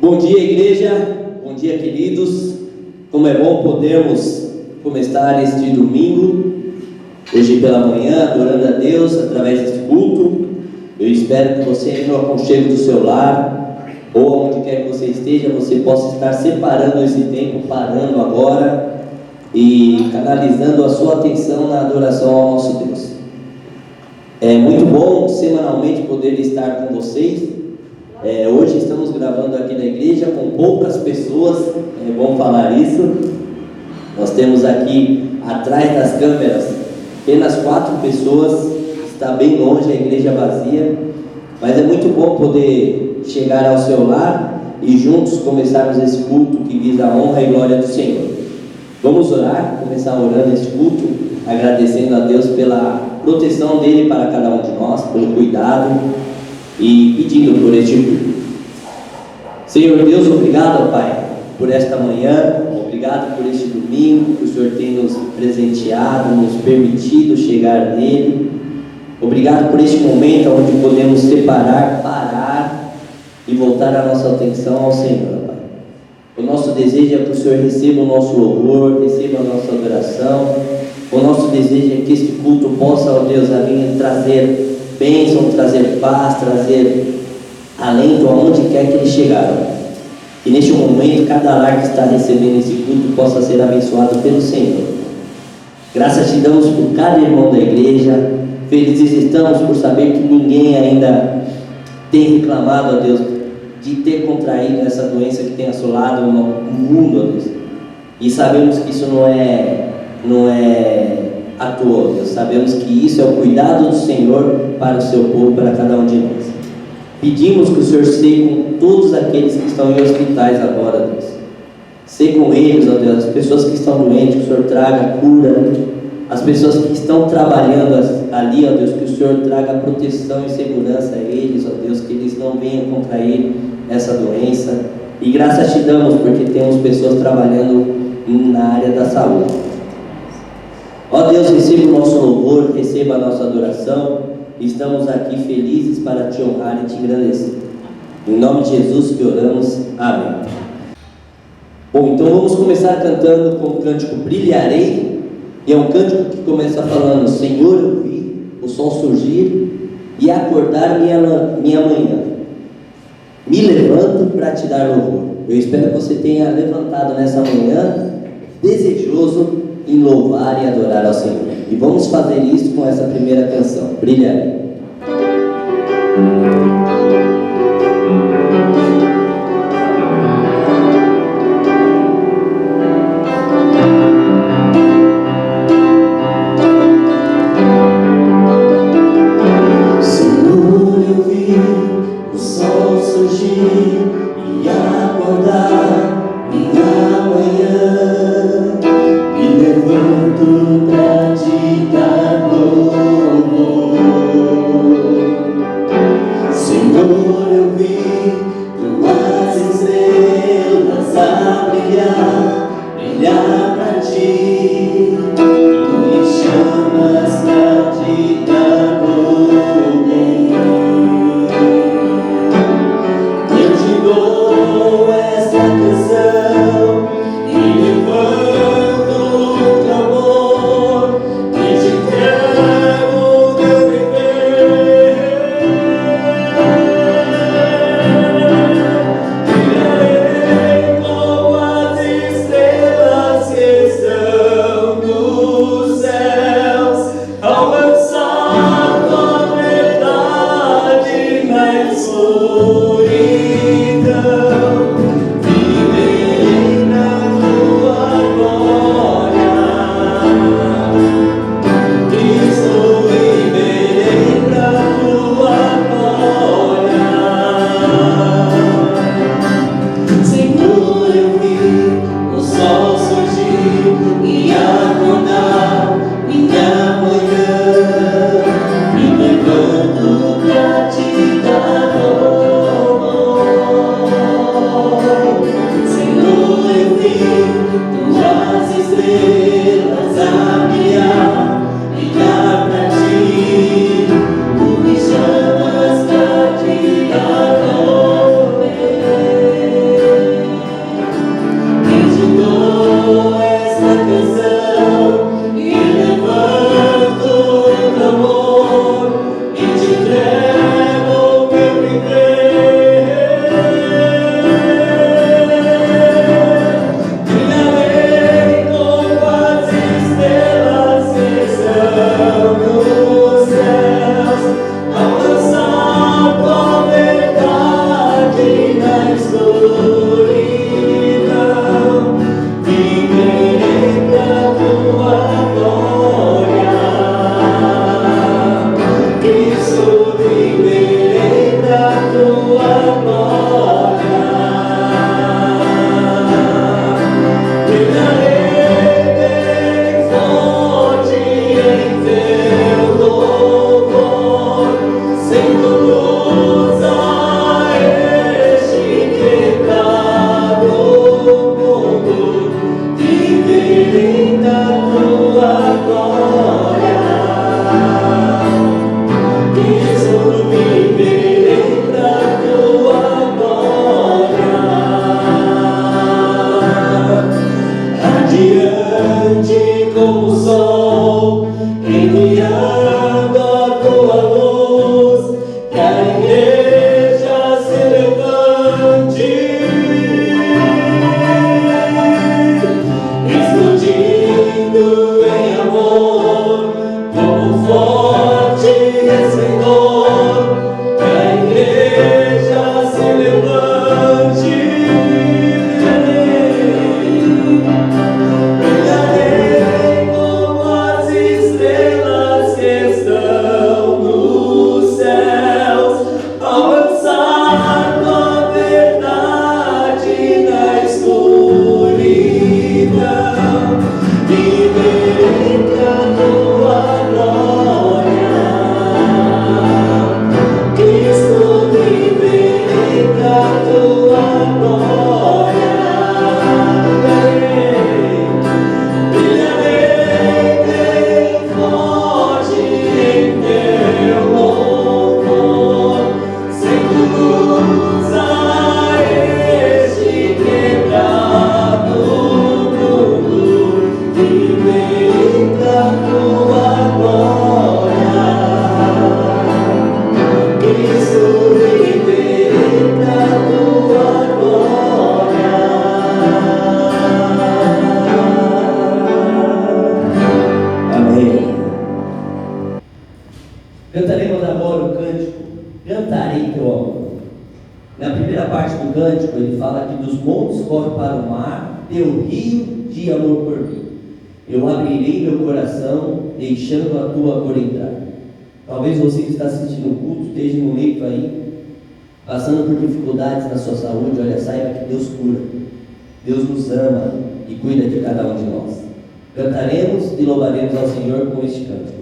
Bom dia, igreja, bom dia, queridos. Como é bom podermos começar este domingo, hoje pela manhã, adorando a Deus através deste culto. Eu espero que você, no aconchego do seu lar, ou onde quer que você esteja, você possa estar separando esse tempo, parando agora e canalizando a sua atenção na adoração ao nosso Deus. É muito bom semanalmente poder estar com vocês. Hoje estamos gravando aqui na igreja com poucas pessoas, é bom falar isso. Nós temos aqui atrás das câmeras apenas 4 pessoas, está bem longe, a igreja vazia, mas é muito bom poder chegar ao seu lar e juntos começarmos esse culto que visa a honra e glória do Senhor. Vamos orar, começar orando esse culto, agradecendo a Deus pela proteção dele para cada um de nós, pelo cuidado e pedindo por este culto. Senhor Deus, obrigado, Pai, por esta manhã, obrigado por este domingo que o Senhor tem nos presenteado, nos permitido chegar nele. Obrigado por este momento onde podemos separar, parar e voltar a nossa atenção ao Senhor, Pai. O nosso desejo é que o Senhor receba o nosso louvor, receba a nossa adoração. O nosso desejo é que este culto possa, ó Deus, vir trazer bênção, trazer paz, trazer alento aonde quer que ele chegar. Que neste momento cada lar que está recebendo esse culto possa ser abençoado pelo Senhor. Graças te damos por cada irmão da igreja. Felizes estamos por saber que ninguém ainda tem reclamado, ó Deus, de ter contraído essa doença que tem assolado o mundo, ó Deus. E sabemos que isso não é à toa, Deus. Sabemos que isso é o cuidado do Senhor para o seu povo, para cada um de nós. Pedimos que o Senhor seja com todos aqueles que estão em hospitais agora, Deus. Seja com eles, ó Deus, as pessoas que estão doentes, que o Senhor traga cura. As pessoas que estão trabalhando ali, ó Deus, que o Senhor traga proteção e segurança a eles, ó Deus, que eles não venham contrair essa doença. E graças te damos porque temos pessoas trabalhando na área da saúde. Ó Deus, receba o nosso louvor, receba a nossa adoração. Estamos aqui felizes para te honrar e te engrandecer. Em nome de Jesus que oramos. Amém. Bom, então vamos começar cantando com o cântico Brilharei. E é um cântico que começa falando: Senhor, eu vi o sol surgir e acordar minha manhã. Me levanto para te dar louvor. Eu espero que você tenha levantado nessa manhã desejoso em louvar e adorar ao Senhor. E vamos fazer isso com essa primeira canção, Brilharei. Senhor, eu vi o sol surgir e acordar minha manhã. Me levanto pra te dar louvor. Cantaremos agora o cântico Cantarei Teu Amor. Na primeira parte do cântico ele fala que dos montes corre para o mar teu rio de amor por mim. Eu abrirei meu coração, deixando a tua cor entrar. Talvez você que está assistindo o culto esteja no momento aí, passando por dificuldades na sua saúde. Olha, saiba que Deus cura. Deus nos ama e cuida de cada um de nós. Cantaremos e louvaremos ao Senhor com este cântico.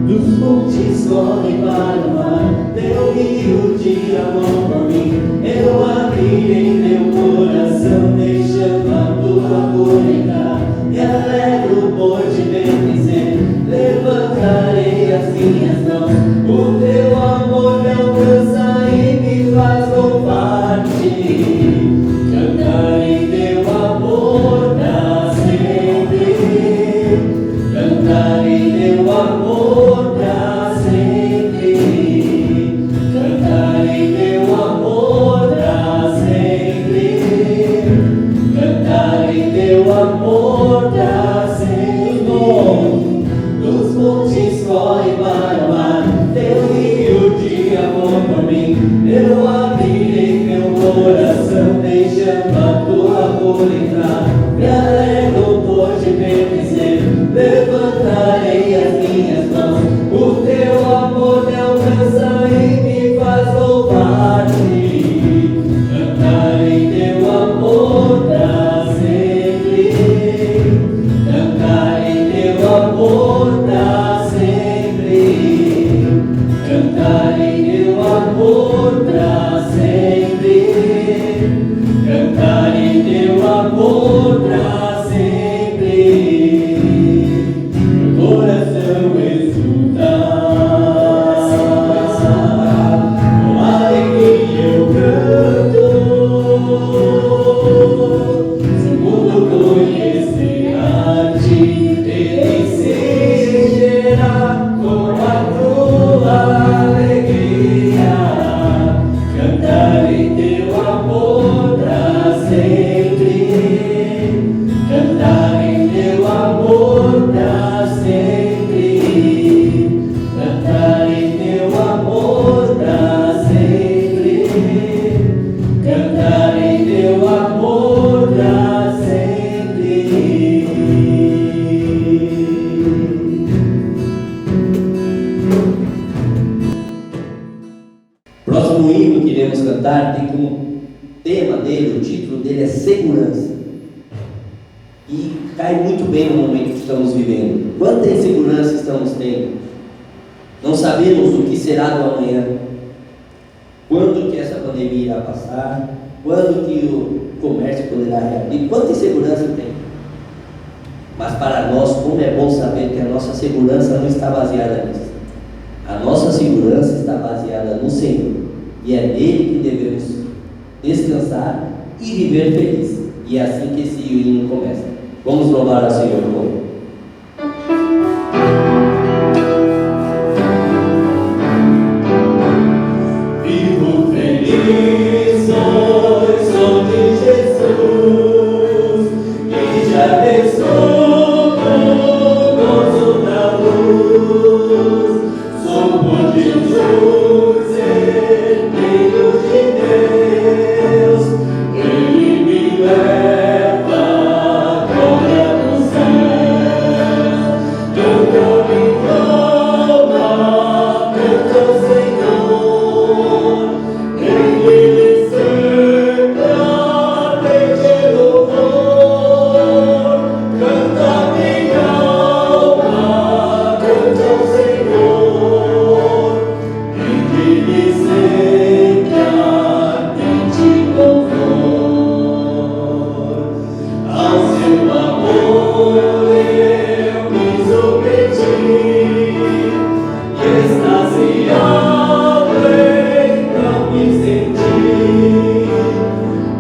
Dos montes corre para o mar, teu rio de amor por mim. Eu abrirei meu coração, deixando a tua cor entrar. Me alegro por te bendizer, levantarei as minhas mãos. O teu amor me alcança e me faz louvar-te. Cantarei teu amor pra sempre. Cantarei teu amor pra sempre. Cantarei teu amor pra sempre. Cantarei teu amor pra sempre. Dos montes corre para o mar, teu rio de amor por mim. Eu abrirei meu coração, deixando a tua cor entrar. Me alegro por te bendizer, levantarei as minhas mãos. O teu amor me alcança e me faz louvar-te. Cantarei teu amor pra sempre. Cantarei teu amor pra sempre. Cantarei teu amor pra próximo hino que iremos cantar tem como tema dele, o título dele é segurança. E cai muito bem no momento que estamos vivendo. Quanta insegurança estamos tendo? Não sabemos o que será do amanhã. Quando que essa pandemia irá passar? Quando que o comércio poderá reabrir? Quanta insegurança tem? Mas para nós, como é bom saber que a nossa segurança não está baseada nisso. A nossa segurança está baseada no Senhor. E é nele que devemos descansar e viver feliz. E é assim que esse hino começa. Vamos louvar ao Senhor com Vivo feliz, sou de Jesus, e já desço no gozo da luz. Sou por Jesus, filho de Deus, Ele me leva à glória dos céus. Canta minha alma, canta ao Senhor, Ele sempre atende louvor. Canta minha alma, canta ao Senhor, Ele sempre atende louvor. Ao seu amor eu me submeti, e extasiado então me senti.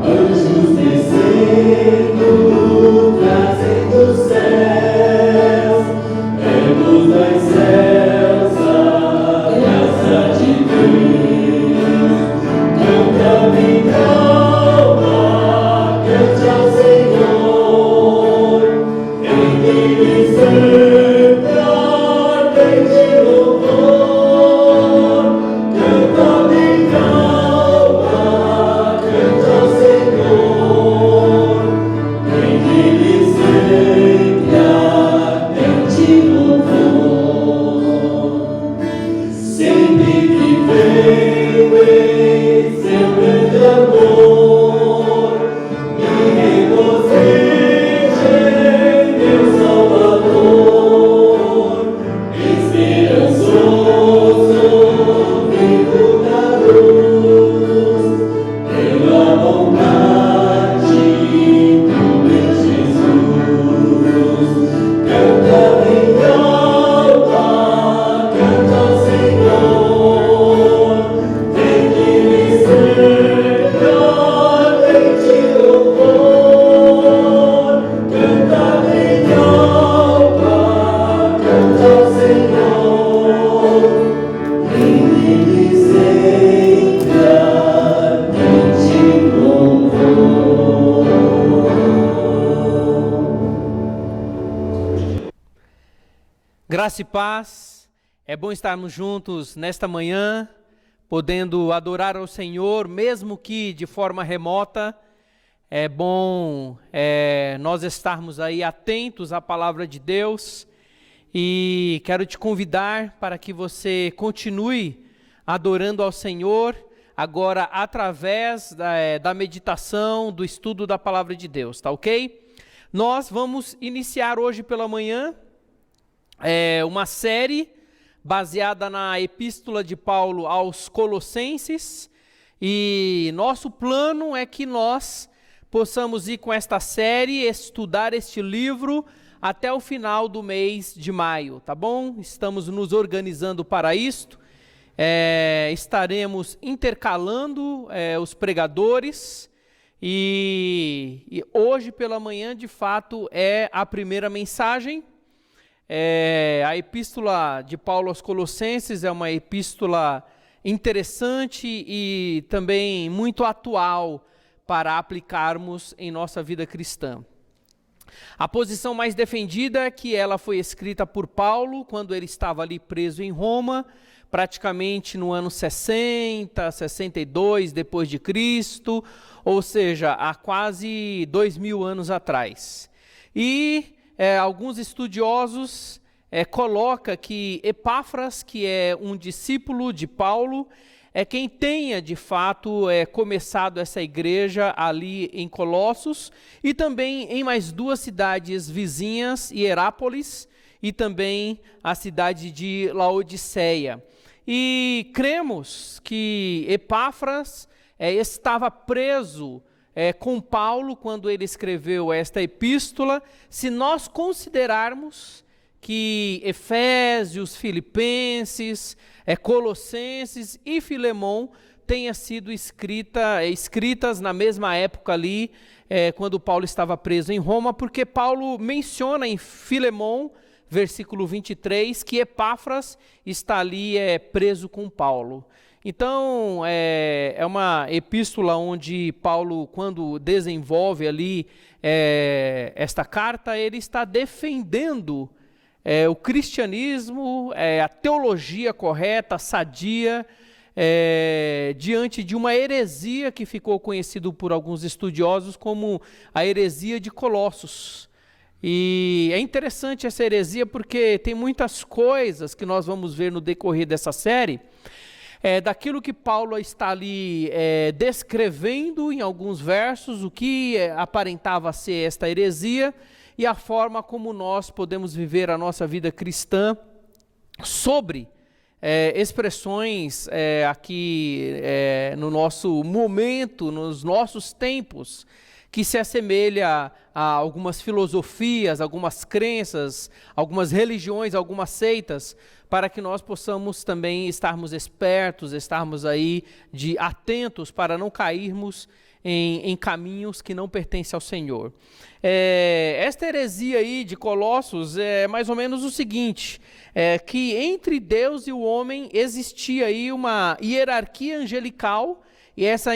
Anjos descendo, trazendo os céus, luz dos céus, a graça de Deus. Canta minha alma, cante ao Senhor, Ele sempre atende louvor. Canta minha alma, cante ao Senhor, Ele sempre atende louvor. Sempre viveu em seu grande amor, me regozijo em meu Salvador. Esperançoso, vivo na luz, pela bondade do meu Jesus. Canta minha alma, canta ao Senhor, Ele sempre atende louvor. Canta minha alma, canta ao Senhor, Ele sempre atende louvor. Graça e paz, é bom estarmos juntos nesta manhã, podendo adorar ao Senhor, mesmo que de forma remota. É bom nós estarmos aí atentos à palavra de Deus, e quero te convidar para que você continue adorando ao Senhor, agora através da meditação, do estudo da palavra de Deus, tá ok? Nós vamos iniciar hoje pela manhã uma série baseada na epístola de Paulo aos Colossenses, e nosso plano é que nós possamos ir com esta série, estudar este livro até o final do mês de maio, tá bom? Estamos nos organizando para isto, estaremos intercalando os pregadores, e hoje pela manhã de fato é a primeira mensagem. A epístola de Paulo aos Colossenses é uma epístola interessante e também muito atual para aplicarmos em nossa vida cristã. A posição mais defendida é que ela foi escrita por Paulo quando ele estava ali preso em Roma, praticamente no ano 60, 62 depois de Cristo, ou seja, há quase 2000 anos atrás. E alguns estudiosos colocam que Epáfras, que é um discípulo de Paulo, é quem tenha de fato começado essa igreja ali em Colossos e também em mais 2 cidades vizinhas, Hierápolis e também a cidade de Laodiceia. E cremos que Epáfras estava preso com Paulo quando ele escreveu esta epístola, se nós considerarmos que Efésios, Filipenses, Colossenses e Filemão tenham sido escritas na mesma época ali, quando Paulo estava preso em Roma, porque Paulo menciona em Filemão, versículo 23, que Epáfras está ali preso com Paulo. Então, é uma epístola onde Paulo, quando desenvolve ali esta carta, ele está defendendo o cristianismo, a teologia correta, sadia, diante de uma heresia que ficou conhecido por alguns estudiosos como a heresia de Colossos. E é interessante essa heresia porque tem muitas coisas que nós vamos ver no decorrer dessa série, daquilo que Paulo está ali descrevendo em alguns versos, o que aparentava ser esta heresia e a forma como nós podemos viver a nossa vida cristã sobre expressões aqui no nosso momento, nos nossos tempos, que se assemelha a algumas filosofias, algumas crenças, algumas religiões, algumas seitas, para que nós possamos também estarmos espertos, estarmos aí atentos para não cairmos em caminhos que não pertencem ao Senhor. Esta heresia aí de Colossos é mais ou menos o seguinte, que entre Deus e o homem existia aí uma hierarquia angelical, e essa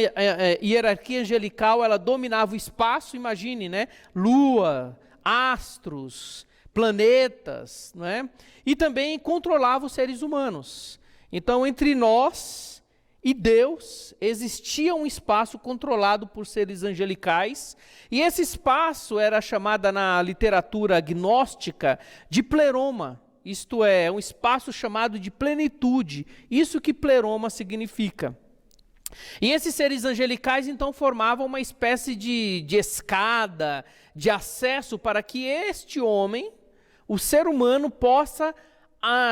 hierarquia angelical, ela dominava o espaço, imagine, né? Lua, astros, planetas, não é? E também controlava os seres humanos. Então, entre nós e Deus, existia um espaço controlado por seres angelicais, e esse espaço era chamado na literatura gnóstica de pleroma, isto é, um espaço chamado de plenitude, isso que pleroma significa. E esses seres angelicais então formavam uma espécie de escada, de acesso para que este homem, o ser humano, possa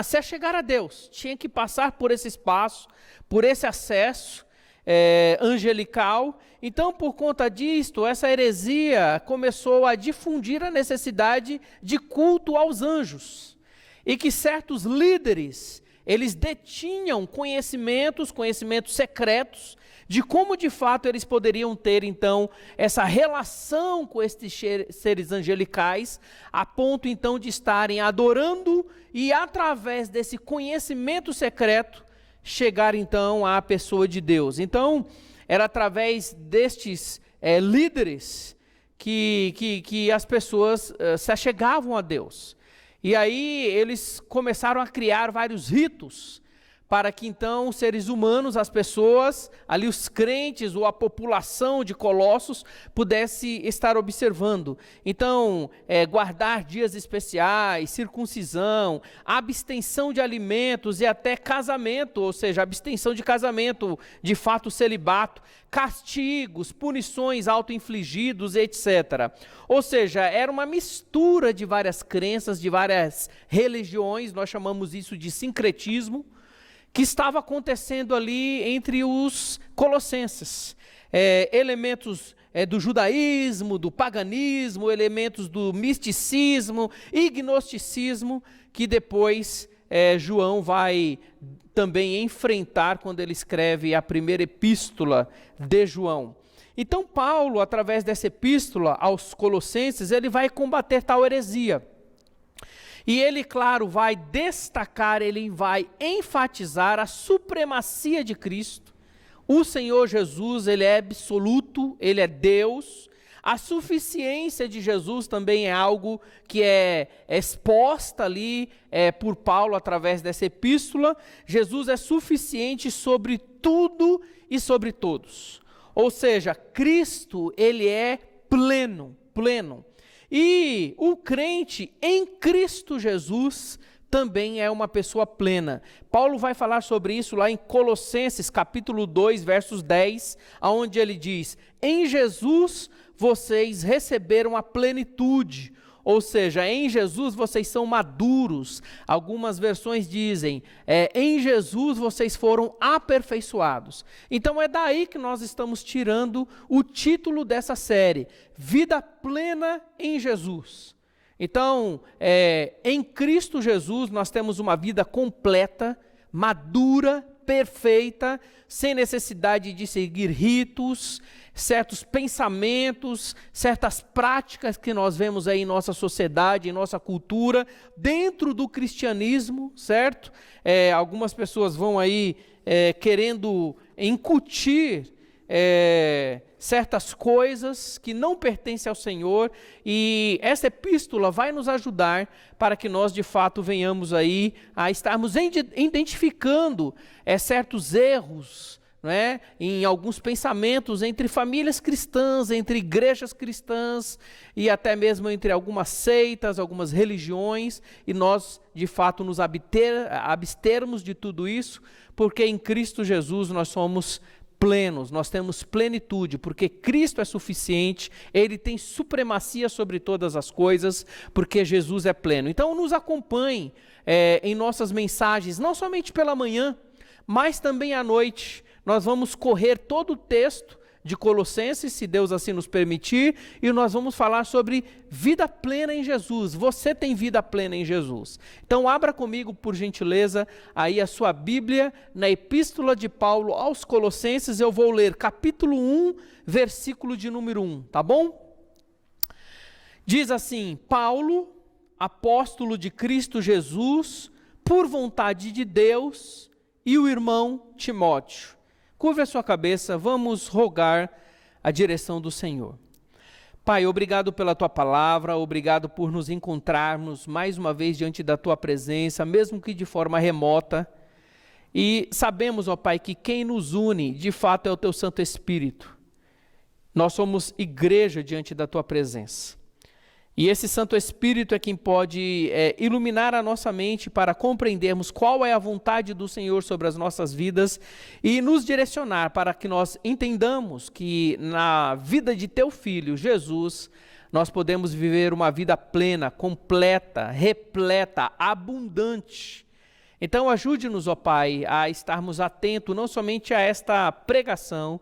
se achegar a Deus. Tinha que passar por esse espaço, por esse acesso angelical. Então, por conta disto, essa heresia começou a difundir a necessidade de culto aos anjos. E que certos líderes, eles detinham conhecimentos secretos de como de fato eles poderiam ter então essa relação com estes seres angelicais, a ponto então de estarem adorando e através desse conhecimento secreto chegar então à pessoa de Deus. Então era através destes líderes que as pessoas se achegavam a Deus. E aí eles começaram a criar vários ritos para que então os seres humanos, as pessoas, ali os crentes ou a população de Colossos pudesse estar observando. Então, guardar dias especiais, circuncisão, abstenção de alimentos e até casamento, ou seja, abstenção de casamento, de fato celibato, castigos, punições auto-infligidos, etc. Ou seja, era uma mistura de várias crenças, de várias religiões, nós chamamos isso de sincretismo, que estava acontecendo ali entre os colossenses. Elementos do judaísmo, do paganismo, elementos do misticismo e gnosticismo, que depois João vai também enfrentar quando ele escreve a primeira epístola de João. Então Paulo, através dessa epístola aos colossenses, ele vai combater tal heresia. E ele, claro, vai destacar, ele vai enfatizar a supremacia de Cristo. O Senhor Jesus, ele é absoluto, ele é Deus. A suficiência de Jesus também é algo que é exposta ali por Paulo através dessa epístola. Jesus é suficiente sobre tudo e sobre todos. Ou seja, Cristo, ele é pleno. E o crente em Cristo Jesus também é uma pessoa plena. Paulo vai falar sobre isso lá em Colossenses capítulo 2, versos 10, onde ele diz: em Jesus vocês receberam a plenitude. Ou seja, em Jesus vocês são maduros. Algumas versões dizem, em Jesus vocês foram aperfeiçoados. Então é daí que nós estamos tirando o título dessa série, Vida Plena em Jesus. Então, em Cristo Jesus nós temos uma vida completa, madura, perfeita, sem necessidade de seguir ritos, certos pensamentos, certas práticas que nós vemos aí em nossa sociedade, em nossa cultura, dentro do cristianismo, certo? Algumas pessoas vão aí querendo incutir certas coisas que não pertencem ao Senhor, e essa epístola vai nos ajudar para que nós de fato venhamos aí a estarmos identificando certos erros, não é? Em alguns pensamentos entre famílias cristãs, entre igrejas cristãs e até mesmo entre algumas seitas, algumas religiões, e nós de fato nos abstermos de tudo isso, porque em Cristo Jesus nós somos plenos, nós temos plenitude, porque Cristo é suficiente, Ele tem supremacia sobre todas as coisas, porque Jesus é pleno. Então nos acompanhe em nossas mensagens, não somente pela manhã, mas também à noite. Nós vamos correr todo o texto de Colossenses, se Deus assim nos permitir, e nós vamos falar sobre vida plena em Jesus. Você tem vida plena em Jesus. Então abra comigo, por gentileza, aí a sua Bíblia, na Epístola de Paulo aos Colossenses. Eu vou ler capítulo 1, versículo de número 1, tá bom? Diz assim: Paulo, apóstolo de Cristo Jesus, por vontade de Deus, e o irmão Timóteo. Curva a sua cabeça, vamos rogar a direção do Senhor. Pai, obrigado pela Tua palavra, obrigado por nos encontrarmos mais uma vez diante da Tua presença, mesmo que de forma remota. E sabemos, ó Pai, que quem nos une de fato é o Teu Santo Espírito. Nós somos igreja diante da Tua presença. E esse Santo Espírito é quem pode iluminar a nossa mente para compreendermos qual é a vontade do Senhor sobre as nossas vidas e nos direcionar para que nós entendamos que na vida de Teu Filho, Jesus, nós podemos viver uma vida plena, completa, repleta, abundante. Então ajude-nos, ó Pai, a estarmos atentos não somente a esta pregação,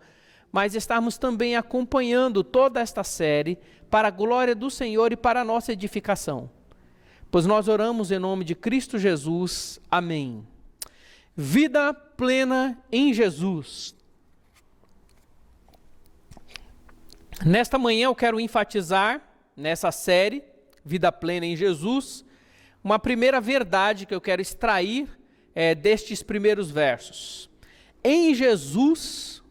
mas estarmos também acompanhando toda esta série para a glória do Senhor e para a nossa edificação. Pois nós oramos em nome de Cristo Jesus. Amém. Vida plena em Jesus. Nesta manhã eu quero enfatizar, nessa série, Vida Plena em Jesus, uma primeira verdade que eu quero extrair destes primeiros versos. Em Jesus,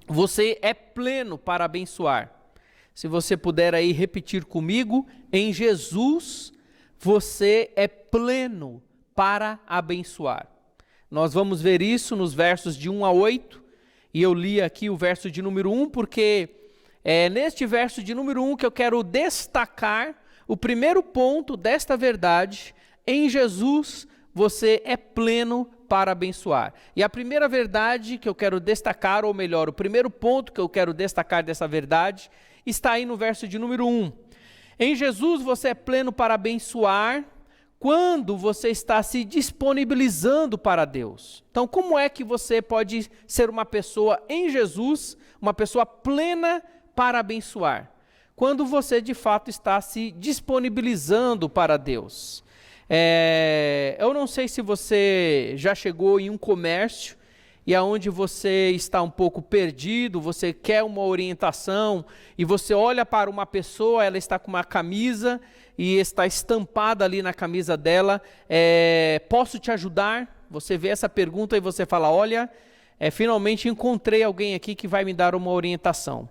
você é pleno para abençoar. Se você puder aí repetir comigo, em Jesus, você é pleno para abençoar. Nós vamos ver isso nos versos de 1 a 8, e eu li aqui o verso de número 1, porque é neste verso de número 1 que eu quero destacar o primeiro ponto desta verdade: em Jesus você é pleno para abençoar. E a primeira verdade que eu quero destacar, ou melhor, o primeiro ponto que eu quero destacar dessa verdade, está aí no verso de número 1. Em Jesus você é pleno para abençoar quando você está se disponibilizando para Deus. Então, como é que você pode ser uma pessoa em Jesus, uma pessoa plena para abençoar? Quando você de fato está se disponibilizando para Deus. Eu não sei se você já chegou em um comércio e aonde você está um pouco perdido, você quer uma orientação e você olha para uma pessoa, ela está com uma camisa e está estampada ali na camisa dela, posso te ajudar? Você vê essa pergunta e você fala, olha, finalmente encontrei alguém aqui que vai me dar uma orientação.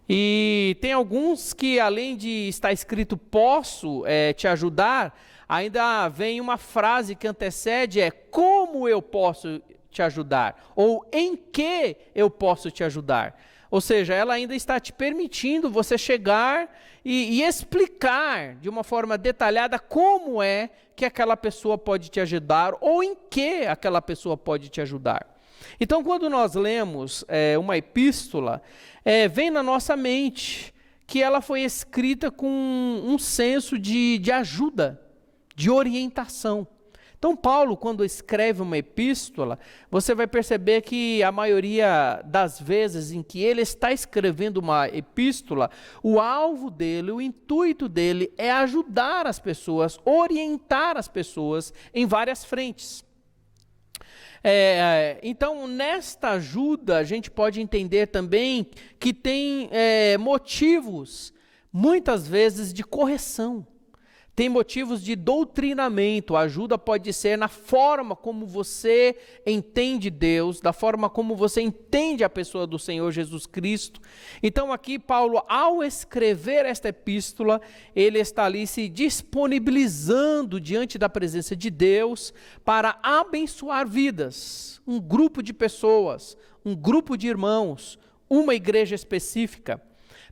E tem alguns que, além de estar escrito posso te ajudar, ainda vem uma frase que antecede, como eu posso te ajudar? Ou em que eu posso te ajudar? Ou seja, ela ainda está te permitindo você chegar e explicar de uma forma detalhada como é que aquela pessoa pode te ajudar ou em que aquela pessoa pode te ajudar. Então, quando nós lemos uma epístola, vem na nossa mente que ela foi escrita com um senso de ajuda, de orientação. Então, Paulo, quando escreve uma epístola, você vai perceber que a maioria das vezes em que ele está escrevendo uma epístola, o alvo dele, o intuito dele é ajudar as pessoas, orientar as pessoas em várias frentes. Então, nesta ajuda, a gente pode entender também que tem motivos, muitas vezes, de correção. Tem motivos de doutrinamento. A ajuda pode ser na forma como você entende Deus, da forma como você entende a pessoa do Senhor Jesus Cristo. Então aqui Paulo, ao escrever esta epístola, ele está ali se disponibilizando diante da presença de Deus para abençoar vidas. Um grupo de pessoas, um grupo de irmãos, uma igreja específica.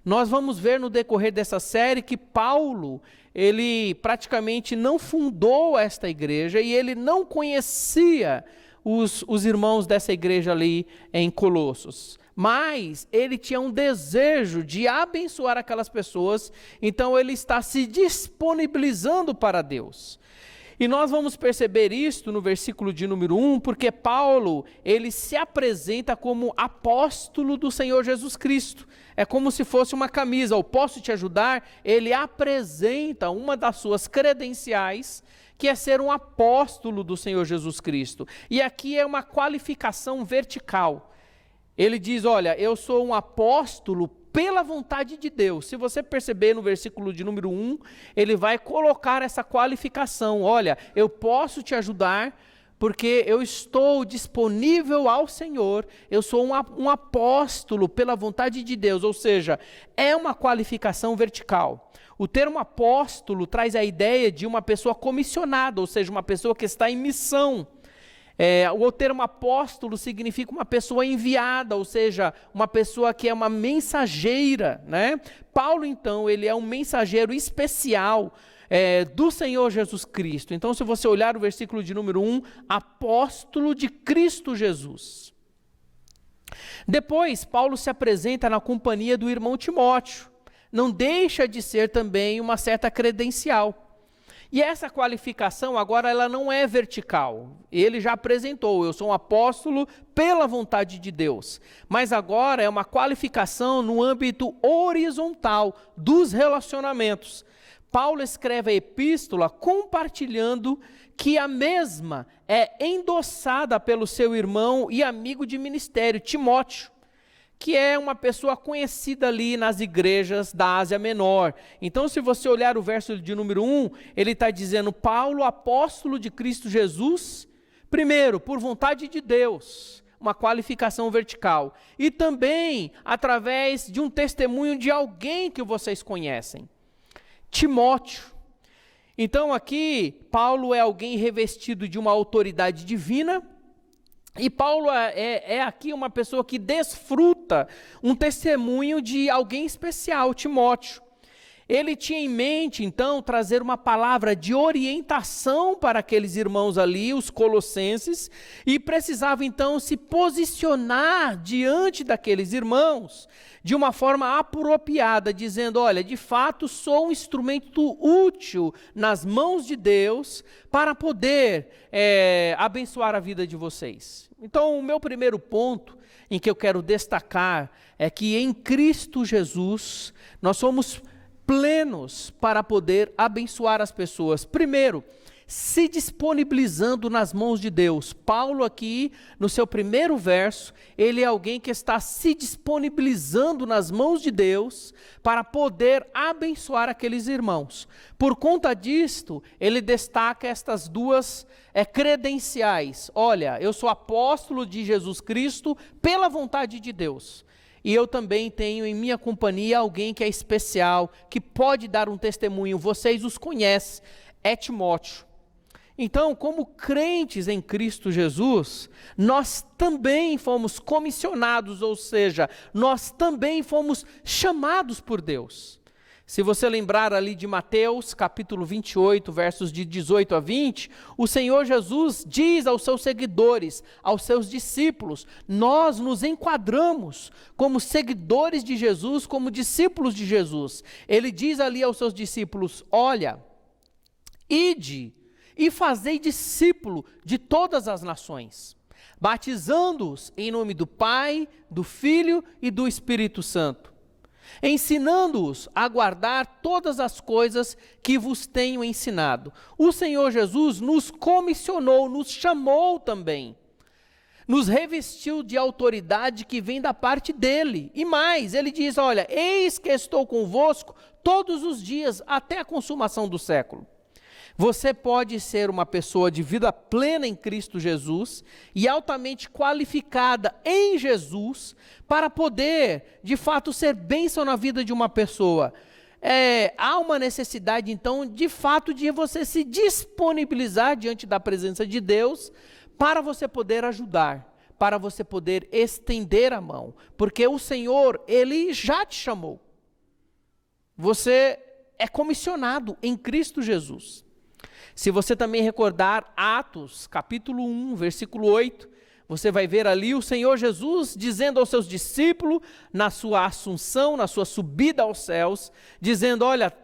Nós vamos ver no decorrer dessa série que Paulo, ele praticamente não fundou esta igreja e ele não conhecia os irmãos dessa igreja ali em Colossos. Mas ele tinha um desejo de abençoar aquelas pessoas, então ele está se disponibilizando para Deus. E nós vamos perceber isto no versículo de número 1, porque Paulo, ele se apresenta como apóstolo do Senhor Jesus Cristo. É como se fosse uma camisa, eu posso te ajudar? Ele apresenta uma das suas credenciais, que é ser um apóstolo do Senhor Jesus Cristo. E aqui é uma qualificação vertical. Ele diz, olha, eu sou um apóstolo pela vontade de Deus. Se você perceber no versículo de número 1, ele vai colocar essa qualificação. Olha, eu posso te ajudar porque eu estou disponível ao Senhor. Eu sou um apóstolo pela vontade de Deus. Ou seja, é uma qualificação vertical. O termo apóstolo traz a ideia de uma pessoa comissionada, ou seja, uma pessoa que está em missão. O termo apóstolo significa uma pessoa enviada, ou seja, uma pessoa que é uma mensageira, né? Paulo, então, ele é um mensageiro especial do Senhor Jesus Cristo. Então, se você olhar o versículo de número 1, apóstolo de Cristo Jesus. Depois, Paulo se apresenta na companhia do irmão Timóteo. Não deixa de ser também uma certa credencial. E essa qualificação agora ela não é vertical. Ele já apresentou, eu sou um apóstolo pela vontade de Deus. Mas agora é uma qualificação no âmbito horizontal dos relacionamentos. Paulo escreve a epístola compartilhando que a mesma é endossada pelo seu irmão e amigo de ministério, Timóteo, que é uma pessoa conhecida ali nas igrejas da Ásia Menor. Então, se você olhar o verso de número 1, ele está dizendo, Paulo, apóstolo de Cristo Jesus, primeiro, por vontade de Deus, uma qualificação vertical, e também através de um testemunho de alguém que vocês conhecem, Timóteo. Então, aqui, Paulo é alguém revestido de uma autoridade divina. E Paulo é aqui uma pessoa que desfruta um testemunho de alguém especial, Timóteo. Ele tinha em mente, então, trazer uma palavra de orientação para aqueles irmãos ali, os colossenses, e precisava, então, se posicionar diante daqueles irmãos de uma forma apropriada, dizendo, olha, de fato sou um instrumento útil nas mãos de Deus para poder abençoar a vida de vocês. Então, o meu primeiro ponto em que eu quero destacar é que em Cristo Jesus nós somos plenos para poder abençoar as pessoas. Primeiro, se disponibilizando nas mãos de Deus. Paulo aqui, no seu primeiro verso, ele é alguém que está se disponibilizando nas mãos de Deus para poder abençoar aqueles irmãos. Por conta disto, ele destaca estas duas credenciais. Olha, eu sou apóstolo de Jesus Cristo pela vontade de Deus. E eu também tenho em minha companhia alguém que é especial, que pode dar um testemunho. Vocês os conhecem, é Timóteo. Então, como crentes em Cristo Jesus, nós também fomos comissionados, ou seja, nós também fomos chamados por Deus. Se você lembrar ali de Mateus, capítulo 28, versos de 18 a 20, o Senhor Jesus diz aos seus seguidores, aos seus discípulos, nós nos enquadramos como seguidores de Jesus, como discípulos de Jesus. Ele diz ali aos seus discípulos, olha, ide e fazei discípulo de todas as nações, batizando-os em nome do Pai, do Filho e do Espírito Santo, ensinando-os a guardar todas as coisas que vos tenho ensinado. O Senhor Jesus nos comissionou, nos chamou também, nos revestiu de autoridade que vem da parte dele. E mais, ele diz, olha, eis que estou convosco todos os dias até a consumação do século. Você pode ser uma pessoa de vida plena em Cristo Jesus e altamente qualificada em Jesus para poder, de fato, ser bênção na vida de uma pessoa. Há uma necessidade, então, de fato, de você se disponibilizar diante da presença de Deus para você poder ajudar, para você poder estender a mão, porque o Senhor, Ele já te chamou. Você é comissionado em Cristo Jesus. Se você também recordar Atos, capítulo 1, versículo 8, você vai ver ali o Senhor Jesus dizendo aos seus discípulos, na sua assunção, na sua subida aos céus, dizendo, olha,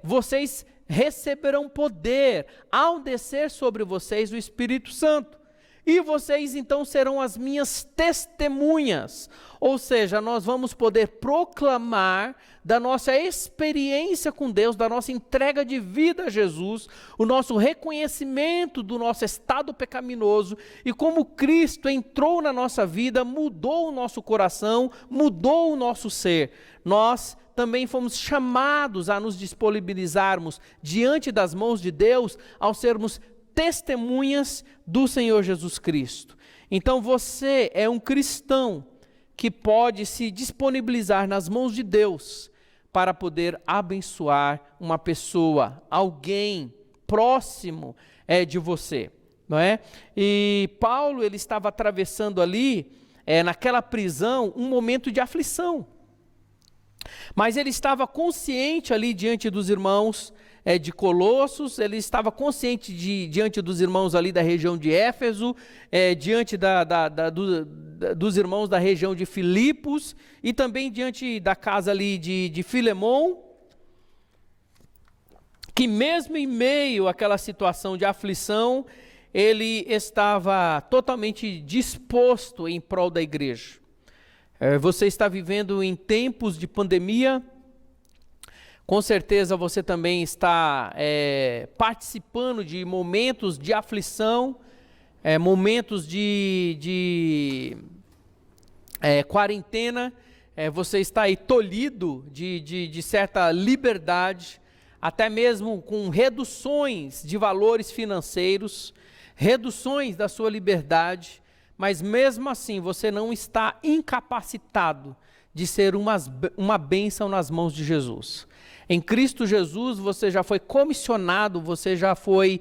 vocês receberão poder ao descer sobre vocês o Espírito Santo. E vocês então serão as minhas testemunhas. Ou seja, nós vamos poder proclamar da nossa experiência com Deus, da nossa entrega de vida a Jesus, o nosso reconhecimento do nosso estado pecaminoso e como Cristo entrou na nossa vida, mudou o nosso coração, mudou o nosso ser. Nós também fomos chamados a nos disponibilizarmos diante das mãos de Deus ao sermos testemunhas do Senhor Jesus Cristo. Então você é um cristão que pode se disponibilizar nas mãos de Deus para poder abençoar uma pessoa, alguém próximo de você, não é? E Paulo, ele estava atravessando ali, naquela prisão, um momento de aflição, mas ele estava consciente ali diante dos irmãos de Colossos, ele estava consciente diante dos irmãos ali da região de Éfeso, diante dos irmãos da região de Filipos e também diante da casa ali de Filemon, que mesmo em meio àquela situação de aflição, ele estava totalmente disposto em prol da igreja. Você está vivendo em tempos de pandemia. Com certeza você também está participando de momentos de aflição, momentos de quarentena, você está aí tolhido de certa liberdade, até mesmo com reduções de valores financeiros, reduções da sua liberdade, mas mesmo assim você não está incapacitado de ser uma bênção nas mãos de Jesus. Em Cristo Jesus você já foi comissionado, você já foi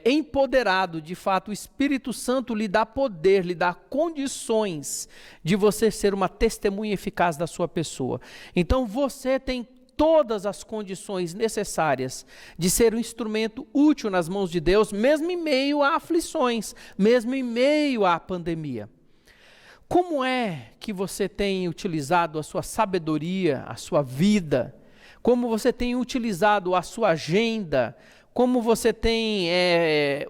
empoderado, de fato o Espírito Santo lhe dá poder, lhe dá condições de você ser uma testemunha eficaz da sua pessoa. Então você tem todas as condições necessárias de ser um instrumento útil nas mãos de Deus, mesmo em meio a aflições, mesmo em meio à pandemia. Como é que você tem utilizado a sua sabedoria, a sua vida? Como você tem utilizado a sua agenda? Como você tem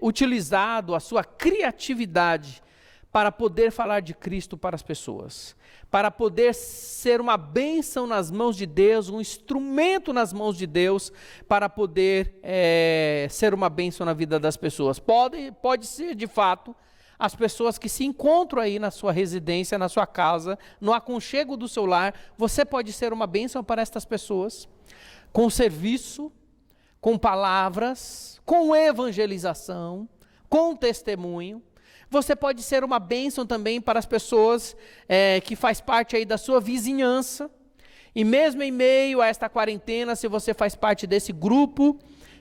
utilizado a sua criatividade para poder falar de Cristo para as pessoas? Para poder ser uma bênção nas mãos de Deus, um instrumento nas mãos de Deus, para poder ser uma bênção na vida das pessoas. Pode ser, de fato, as pessoas que se encontram aí na sua residência, na sua casa, no aconchego do seu lar, você pode ser uma bênção para estas pessoas, com serviço, com palavras, com evangelização, com testemunho. Você pode ser uma bênção também para as pessoas que faz parte aí da sua vizinhança. E mesmo em meio a esta quarentena, se você faz parte desse grupo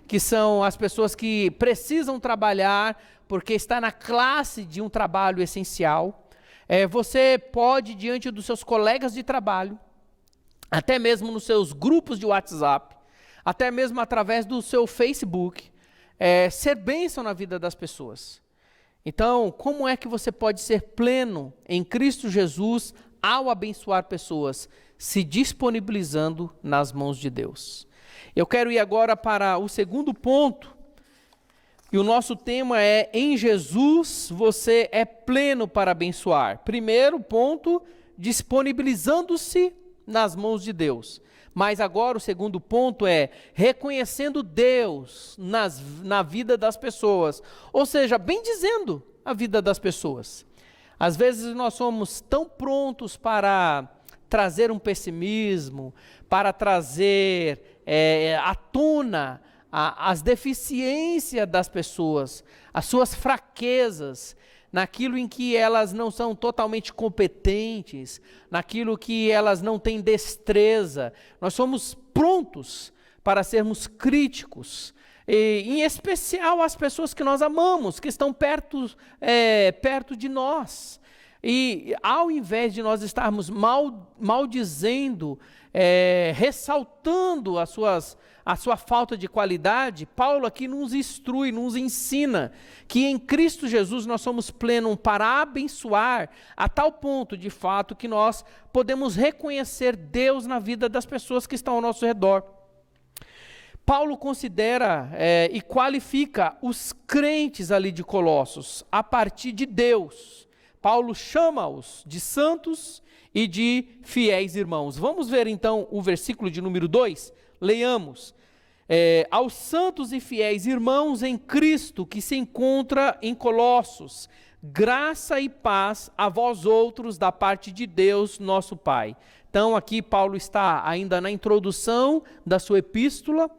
que são as pessoas que precisam trabalhar porque está na classe de um trabalho essencial. Você pode, diante dos seus colegas de trabalho, até mesmo nos seus grupos de WhatsApp, até mesmo através do seu Facebook, ser bênção na vida das pessoas. Então, como é que você pode ser pleno em Cristo Jesus ao abençoar pessoas? Se disponibilizando nas mãos de Deus. Eu quero ir agora para o segundo ponto, e o nosso tema é: em Jesus você é pleno para abençoar. Primeiro ponto, disponibilizando-se nas mãos de Deus. Mas agora o segundo ponto é reconhecendo Deus na vida das pessoas, ou seja, bendizendo a vida das pessoas. Às vezes nós somos tão prontos para trazer um pessimismo, para trazer à tona as deficiências das pessoas, as suas fraquezas, naquilo em que elas não são totalmente competentes, naquilo que elas não têm destreza. Nós somos prontos para sermos críticos, e, em especial as pessoas que nós amamos, que estão perto de nós. E ao invés de nós estarmos maldizendo, ressaltando a sua falta de qualidade, Paulo aqui nos instrui, nos ensina que em Cristo Jesus nós somos plenos para abençoar, a tal ponto de fato que nós podemos reconhecer Deus na vida das pessoas que estão ao nosso redor. Paulo considera e qualifica os crentes ali de Colossos a partir de Deus. Paulo chama-os de santos e de fiéis irmãos. Vamos ver então o versículo de número 2? Leiamos. Aos santos e fiéis irmãos em Cristo que se encontra em Colossos, graça e paz a vós outros da parte de Deus nosso Pai. Então aqui Paulo está ainda na introdução da sua epístola.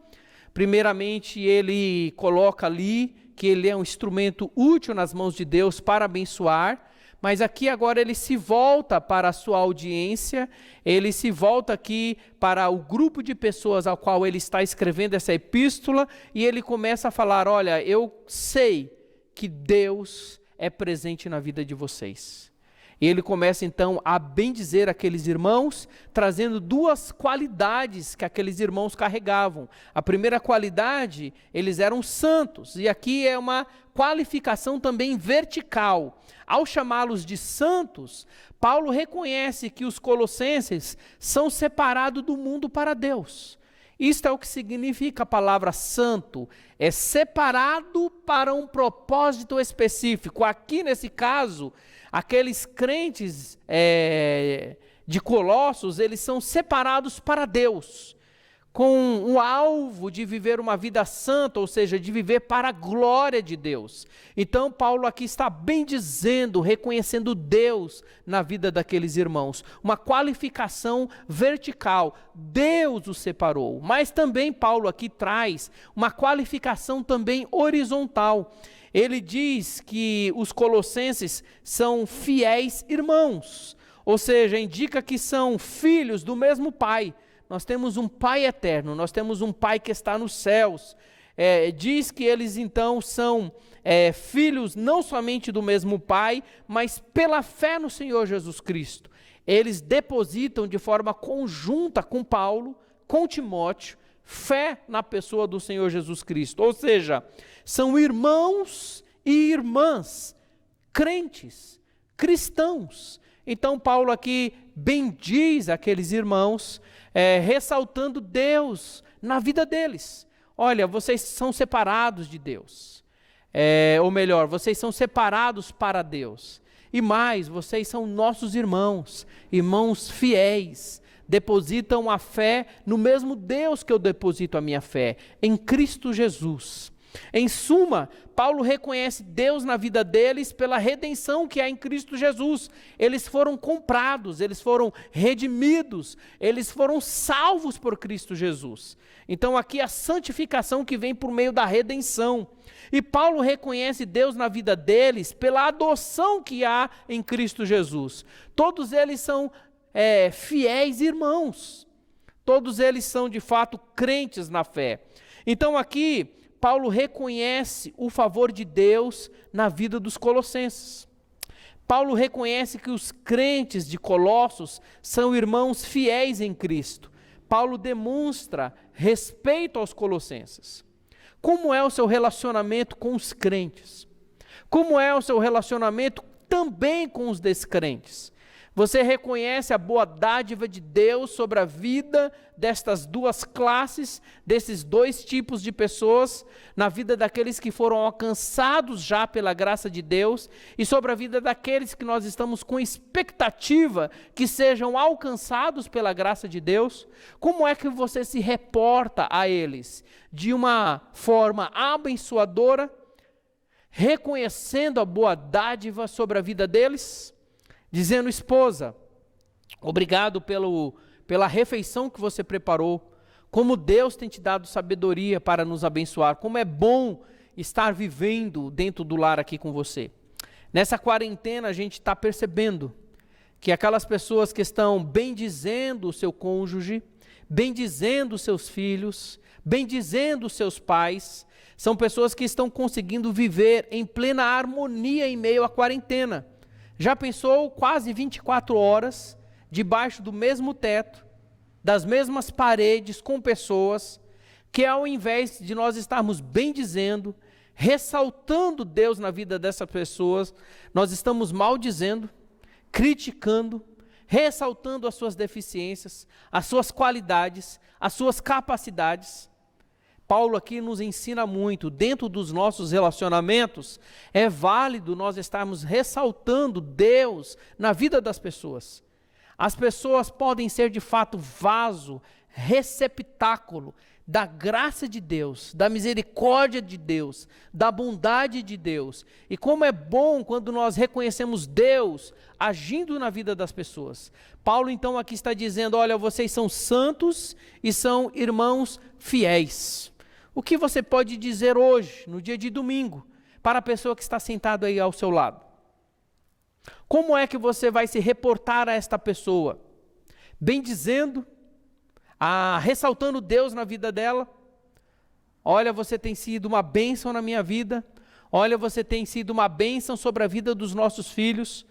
Primeiramente ele coloca ali que ele é um instrumento útil nas mãos de Deus para abençoar. Mas aqui agora ele se volta para a sua audiência, ele se volta aqui para o grupo de pessoas ao qual ele está escrevendo essa epístola, e ele começa a falar: olha, eu sei que Deus é presente na vida de vocês. E ele começa então a bendizer aqueles irmãos, trazendo duas qualidades que aqueles irmãos carregavam. A primeira qualidade, eles eram santos, e aqui é uma qualificação também vertical. Ao chamá-los de santos, Paulo reconhece que os colossenses são separados do mundo para Deus. Isto é o que significa a palavra santo, é separado para um propósito específico. Aqui nesse caso, aqueles crentes de Colossos, eles são separados para Deus, com o alvo de viver uma vida santa, ou seja, de viver para a glória de Deus. Então Paulo aqui está bendizendo, reconhecendo Deus na vida daqueles irmãos, uma qualificação vertical, Deus os separou. Mas também Paulo aqui traz uma qualificação também horizontal. Ele diz que os colossenses são fiéis irmãos, ou seja, indica que são filhos do mesmo Pai. Nós temos um Pai eterno, nós temos um Pai que está nos céus. Diz que eles então são filhos não somente do mesmo Pai, mas pela fé no Senhor Jesus Cristo. Eles depositam de forma conjunta com Paulo, com Timóteo, fé na pessoa do Senhor Jesus Cristo. Ou seja, são irmãos e irmãs, crentes, cristãos. Então Paulo aqui bendiz aqueles irmãos, ressaltando Deus na vida deles. Olha, vocês são separados de Deus, ou melhor, vocês são separados para Deus, e mais, vocês são nossos irmãos fiéis, depositam a fé no mesmo Deus que eu deposito a minha fé, em Cristo Jesus. Em suma, Paulo reconhece Deus na vida deles pela redenção que há em Cristo Jesus. Eles foram comprados, eles foram redimidos, eles foram salvos por Cristo Jesus. Então aqui a santificação que vem por meio da redenção. E Paulo reconhece Deus na vida deles pela adoção que há em Cristo Jesus. Todos eles são fiéis irmãos. Todos eles são de fato crentes na fé. Então aqui, Paulo reconhece o favor de Deus na vida dos colossenses. Paulo reconhece que os crentes de Colossos são irmãos fiéis em Cristo. Paulo demonstra respeito aos colossenses. Como é o seu relacionamento com os crentes? Como é o seu relacionamento também com os descrentes? Você reconhece a boa dádiva de Deus sobre a vida destas duas classes, desses dois tipos de pessoas, na vida daqueles que foram alcançados já pela graça de Deus e sobre a vida daqueles que nós estamos com expectativa que sejam alcançados pela graça de Deus? Como é que você se reporta a eles? De uma forma abençoadora, reconhecendo a boa dádiva sobre a vida deles? Dizendo: esposa, obrigado pela refeição que você preparou, como Deus tem te dado sabedoria para nos abençoar, como é bom estar vivendo dentro do lar aqui com você. Nessa quarentena a gente está percebendo que aquelas pessoas que estão bendizendo o seu cônjuge, bendizendo os seus filhos, bendizendo os seus pais, são pessoas que estão conseguindo viver em plena harmonia em meio à quarentena. Já pensou quase 24 horas, debaixo do mesmo teto, das mesmas paredes, com pessoas, que ao invés de nós estarmos bendizendo, ressaltando Deus na vida dessas pessoas, nós estamos maldizendo, criticando, ressaltando as suas deficiências, as suas qualidades, as suas capacidades. Paulo aqui nos ensina muito, dentro dos nossos relacionamentos, é válido nós estarmos ressaltando Deus na vida das pessoas. As pessoas podem ser de fato vaso, receptáculo da graça de Deus, da misericórdia de Deus, da bondade de Deus. E como é bom quando nós reconhecemos Deus agindo na vida das pessoas. Paulo então aqui está dizendo: olha, vocês são santos e são irmãos fiéis. O que você pode dizer hoje, no dia de domingo, para a pessoa que está sentada aí ao seu lado? Como é que você vai se reportar a esta pessoa? Bendizendo, ressaltando Deus na vida dela? Olha, você tem sido uma bênção na minha vida. Olha, você tem sido uma bênção sobre a vida dos nossos filhos.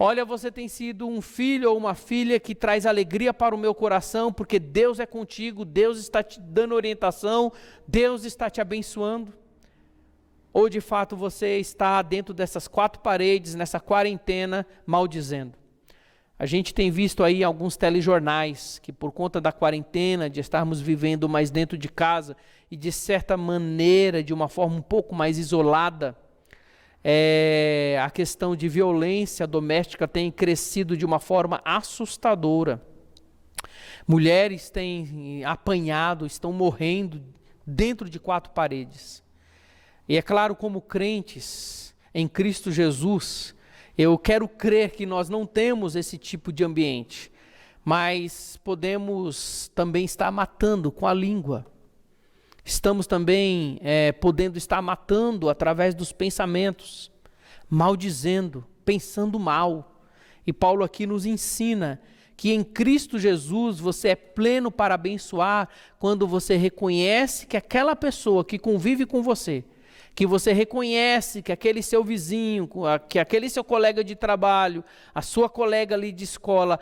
Olha, você tem sido um filho ou uma filha que traz alegria para o meu coração, porque Deus é contigo, Deus está te dando orientação, Deus está te abençoando. Ou de fato você está dentro dessas quatro paredes, nessa quarentena, maldizendo. A gente tem visto aí alguns telejornais que, por conta da quarentena, de estarmos vivendo mais dentro de casa e de certa maneira, de uma forma um pouco mais isolada, a questão de violência doméstica tem crescido de uma forma assustadora. Mulheres têm apanhado, estão morrendo dentro de quatro paredes. E é claro, como crentes em Cristo Jesus, eu quero crer que nós não temos esse tipo de ambiente, mas podemos também estar matando com a língua. Estamos também podendo estar matando através dos pensamentos, maldizendo, pensando mal. E Paulo aqui nos ensina que em Cristo Jesus você é pleno para abençoar quando você reconhece que aquela pessoa que convive com você, que você reconhece que aquele seu vizinho, que aquele seu colega de trabalho, a sua colega ali de escola,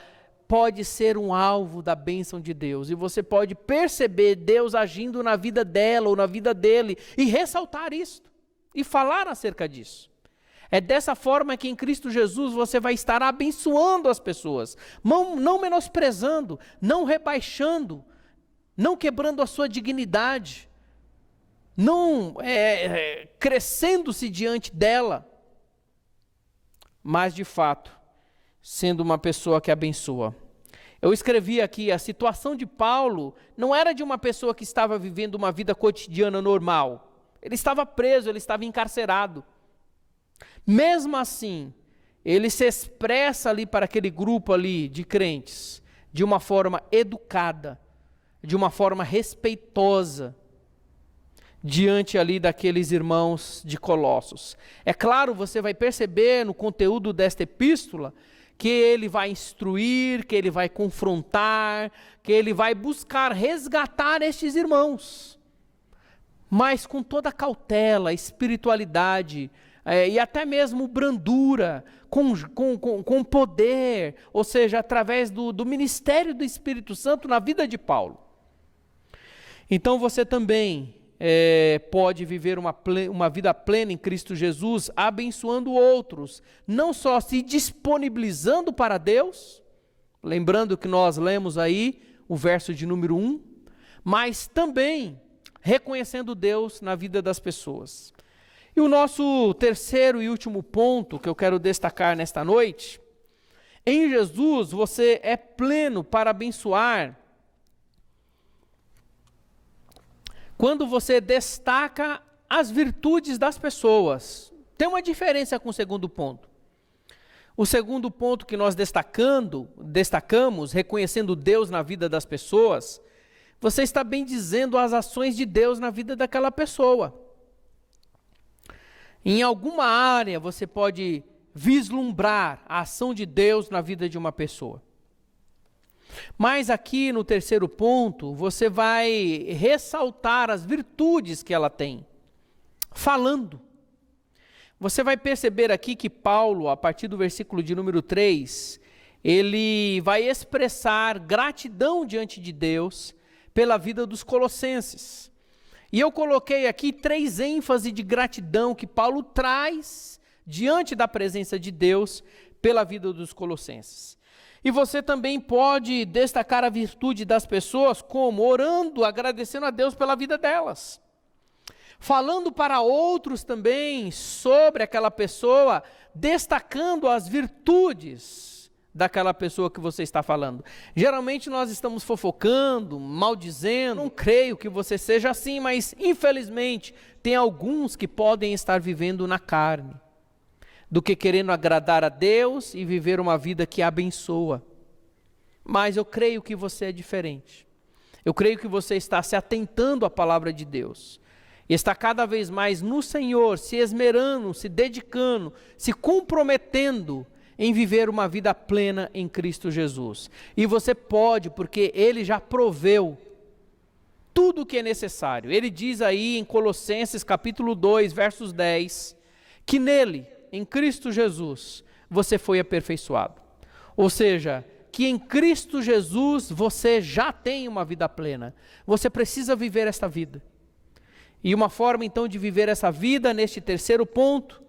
pode ser um alvo da bênção de Deus, e você pode perceber Deus agindo na vida dela ou na vida dele, e ressaltar isso, e falar acerca disso. É dessa forma que em Cristo Jesus você vai estar abençoando as pessoas, não menosprezando, não rebaixando, não quebrando a sua dignidade, não crescendo-se diante dela, mas de fato, sendo uma pessoa que abençoa. Eu escrevi aqui, a situação de Paulo não era de uma pessoa que estava vivendo uma vida cotidiana normal. Ele estava preso, ele estava encarcerado. Mesmo assim, ele se expressa ali para aquele grupo ali de crentes, de uma forma educada, de uma forma respeitosa, diante ali daqueles irmãos de Colossos. É claro, você vai perceber no conteúdo desta epístola, que ele vai instruir, que ele vai confrontar, que ele vai buscar resgatar estes irmãos. mas com toda cautela, espiritualidade, e até mesmo brandura, com poder, ou seja, através do ministério do Espírito Santo na vida de Paulo. Então você também pode viver uma vida plena em Cristo Jesus, abençoando outros, não só se disponibilizando para Deus, lembrando que nós lemos aí o verso de número 1, mas também reconhecendo Deus na vida das pessoas. E o nosso terceiro e último ponto que eu quero destacar nesta noite: em Jesus você é pleno para abençoar quando você destaca as virtudes das pessoas. Tem uma diferença com o segundo ponto. O segundo ponto que nós destacamos, reconhecendo Deus na vida das pessoas, você está bem dizendo as ações de Deus na vida daquela pessoa. Em alguma área você pode vislumbrar a ação de Deus na vida de uma pessoa. Mas aqui no terceiro ponto, você vai ressaltar as virtudes que ela tem, falando. Você vai perceber aqui que Paulo, a partir do versículo de número 3, ele vai expressar gratidão diante de Deus pela vida dos colossenses. E eu coloquei aqui 3 ênfases de gratidão que Paulo traz diante da presença de Deus pela vida dos colossenses. E você também pode destacar a virtude das pessoas como orando, agradecendo a Deus pela vida delas. Falando para outros também sobre aquela pessoa, destacando as virtudes daquela pessoa que você está falando. Geralmente nós estamos fofocando, maldizendo. Não creio que você seja assim, mas infelizmente tem alguns que podem estar vivendo na carne, do que querendo agradar a Deus e viver uma vida que abençoa. Mas eu creio que você é diferente. Eu creio que você está se atentando à palavra de Deus. E está cada vez mais no Senhor, se esmerando, se dedicando, se comprometendo em viver uma vida plena em Cristo Jesus. E você pode, porque Ele já proveu tudo o que é necessário. Ele diz aí em Colossenses capítulo 2, versos 10, que nele, em Cristo Jesus, você foi aperfeiçoado. Ou seja, que em Cristo Jesus você já tem uma vida plena. Você precisa viver esta vida. E uma forma então de viver essa vida, neste terceiro ponto,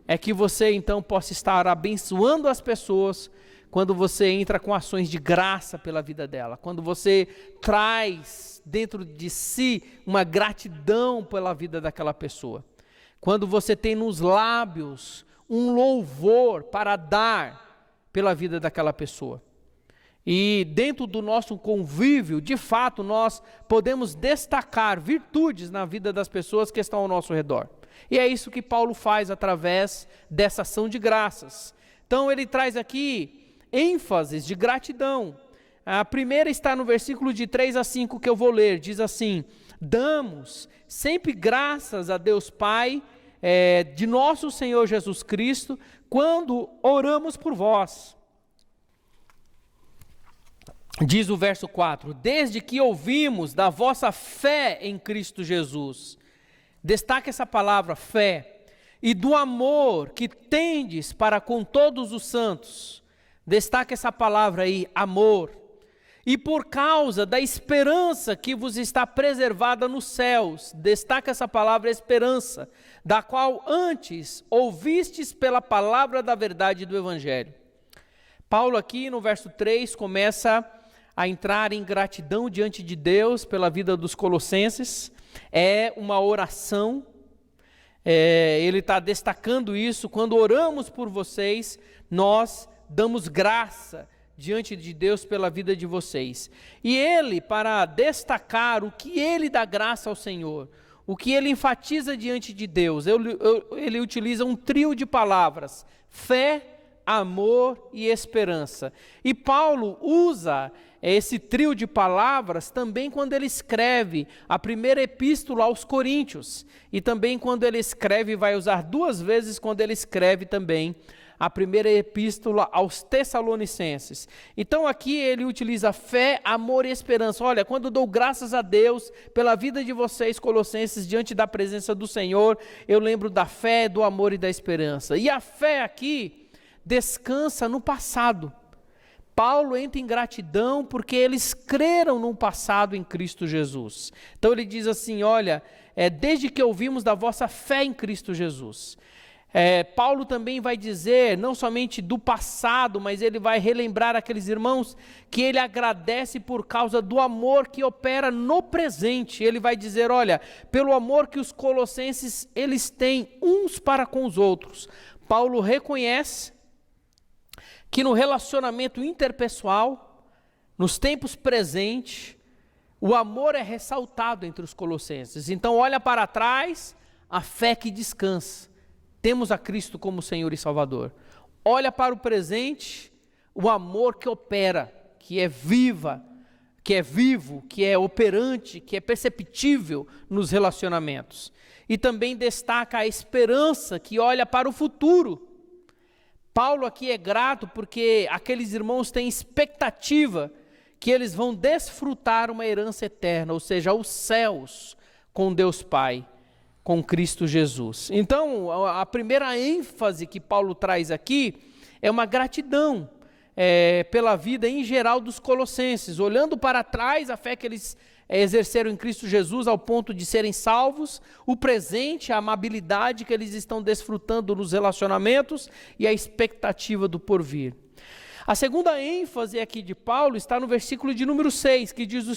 é que você então possa estar abençoando as pessoas quando você entra com ações de graça pela vida dela, quando você traz dentro de si uma gratidão pela vida daquela pessoa, quando você tem nos lábios um louvor para dar pela vida daquela pessoa. E dentro do nosso convívio, de fato, nós podemos destacar virtudes na vida das pessoas que estão ao nosso redor. E é isso que Paulo faz através dessa ação de graças. Então ele traz aqui ênfases de gratidão. A primeira está no versículo de 3 a 5 que eu vou ler. Diz assim: damos sempre graças a Deus Pai de nosso Senhor Jesus Cristo, quando oramos por vós. Diz o verso 4, desde que ouvimos da vossa fé em Cristo Jesus. Destaca essa palavra fé, e do amor que tendes para com todos os santos. Destaca essa palavra aí, amor. E por causa da esperança que vos está preservada nos céus. Destaca essa palavra esperança, da qual antes ouvistes pela palavra da verdade do Evangelho. Paulo aqui no verso 3 começa a entrar em gratidão diante de Deus pela vida dos colossenses. É uma oração, ele está destacando isso. Quando oramos por vocês, nós damos graça diante de Deus pela vida de vocês. E ele, para destacar o que ele dá graça ao Senhor, o que ele enfatiza diante de Deus, ele utiliza um trio de palavras: fé, amor e esperança. E Paulo usa esse trio de palavras também quando ele escreve a primeira epístola aos Coríntios, e também quando ele escreve, vai usar 2 vezes quando ele escreve também a primeira epístola aos Tessalonicenses. Então aqui ele utiliza fé, amor e esperança. Olha, quando eu dou graças a Deus pela vida de vocês, colossenses, diante da presença do Senhor, eu lembro da fé, do amor e da esperança. E a fé aqui descansa no passado. Paulo entra em gratidão porque eles creram no passado em Cristo Jesus. Então ele diz assim, olha, desde que ouvimos da vossa fé em Cristo Jesus. Paulo também vai dizer, não somente do passado, mas ele vai relembrar aqueles irmãos que ele agradece por causa do amor que opera no presente. Ele vai dizer, olha, pelo amor que os colossenses eles têm uns para com os outros. Paulo reconhece que no relacionamento interpessoal, nos tempos presentes, o amor é ressaltado entre os colossenses. Então olha para trás, a fé que descansa. Temos a Cristo como Senhor e Salvador. Olha para o presente, o amor que opera, que é vivo, que é operante, que é perceptível nos relacionamentos. E também destaca a esperança que olha para o futuro. Paulo aqui é grato porque aqueles irmãos têm expectativa que eles vão desfrutar uma herança eterna, ou seja, os céus com Deus Pai, com Cristo Jesus. Então, a primeira ênfase que Paulo traz aqui é uma gratidão pela vida em geral dos colossenses, olhando para trás a fé que eles exerceram em Cristo Jesus ao ponto de serem salvos, o presente, a amabilidade que eles estão desfrutando nos relacionamentos e a expectativa do porvir. A segunda ênfase aqui de Paulo está no versículo de número 6, que diz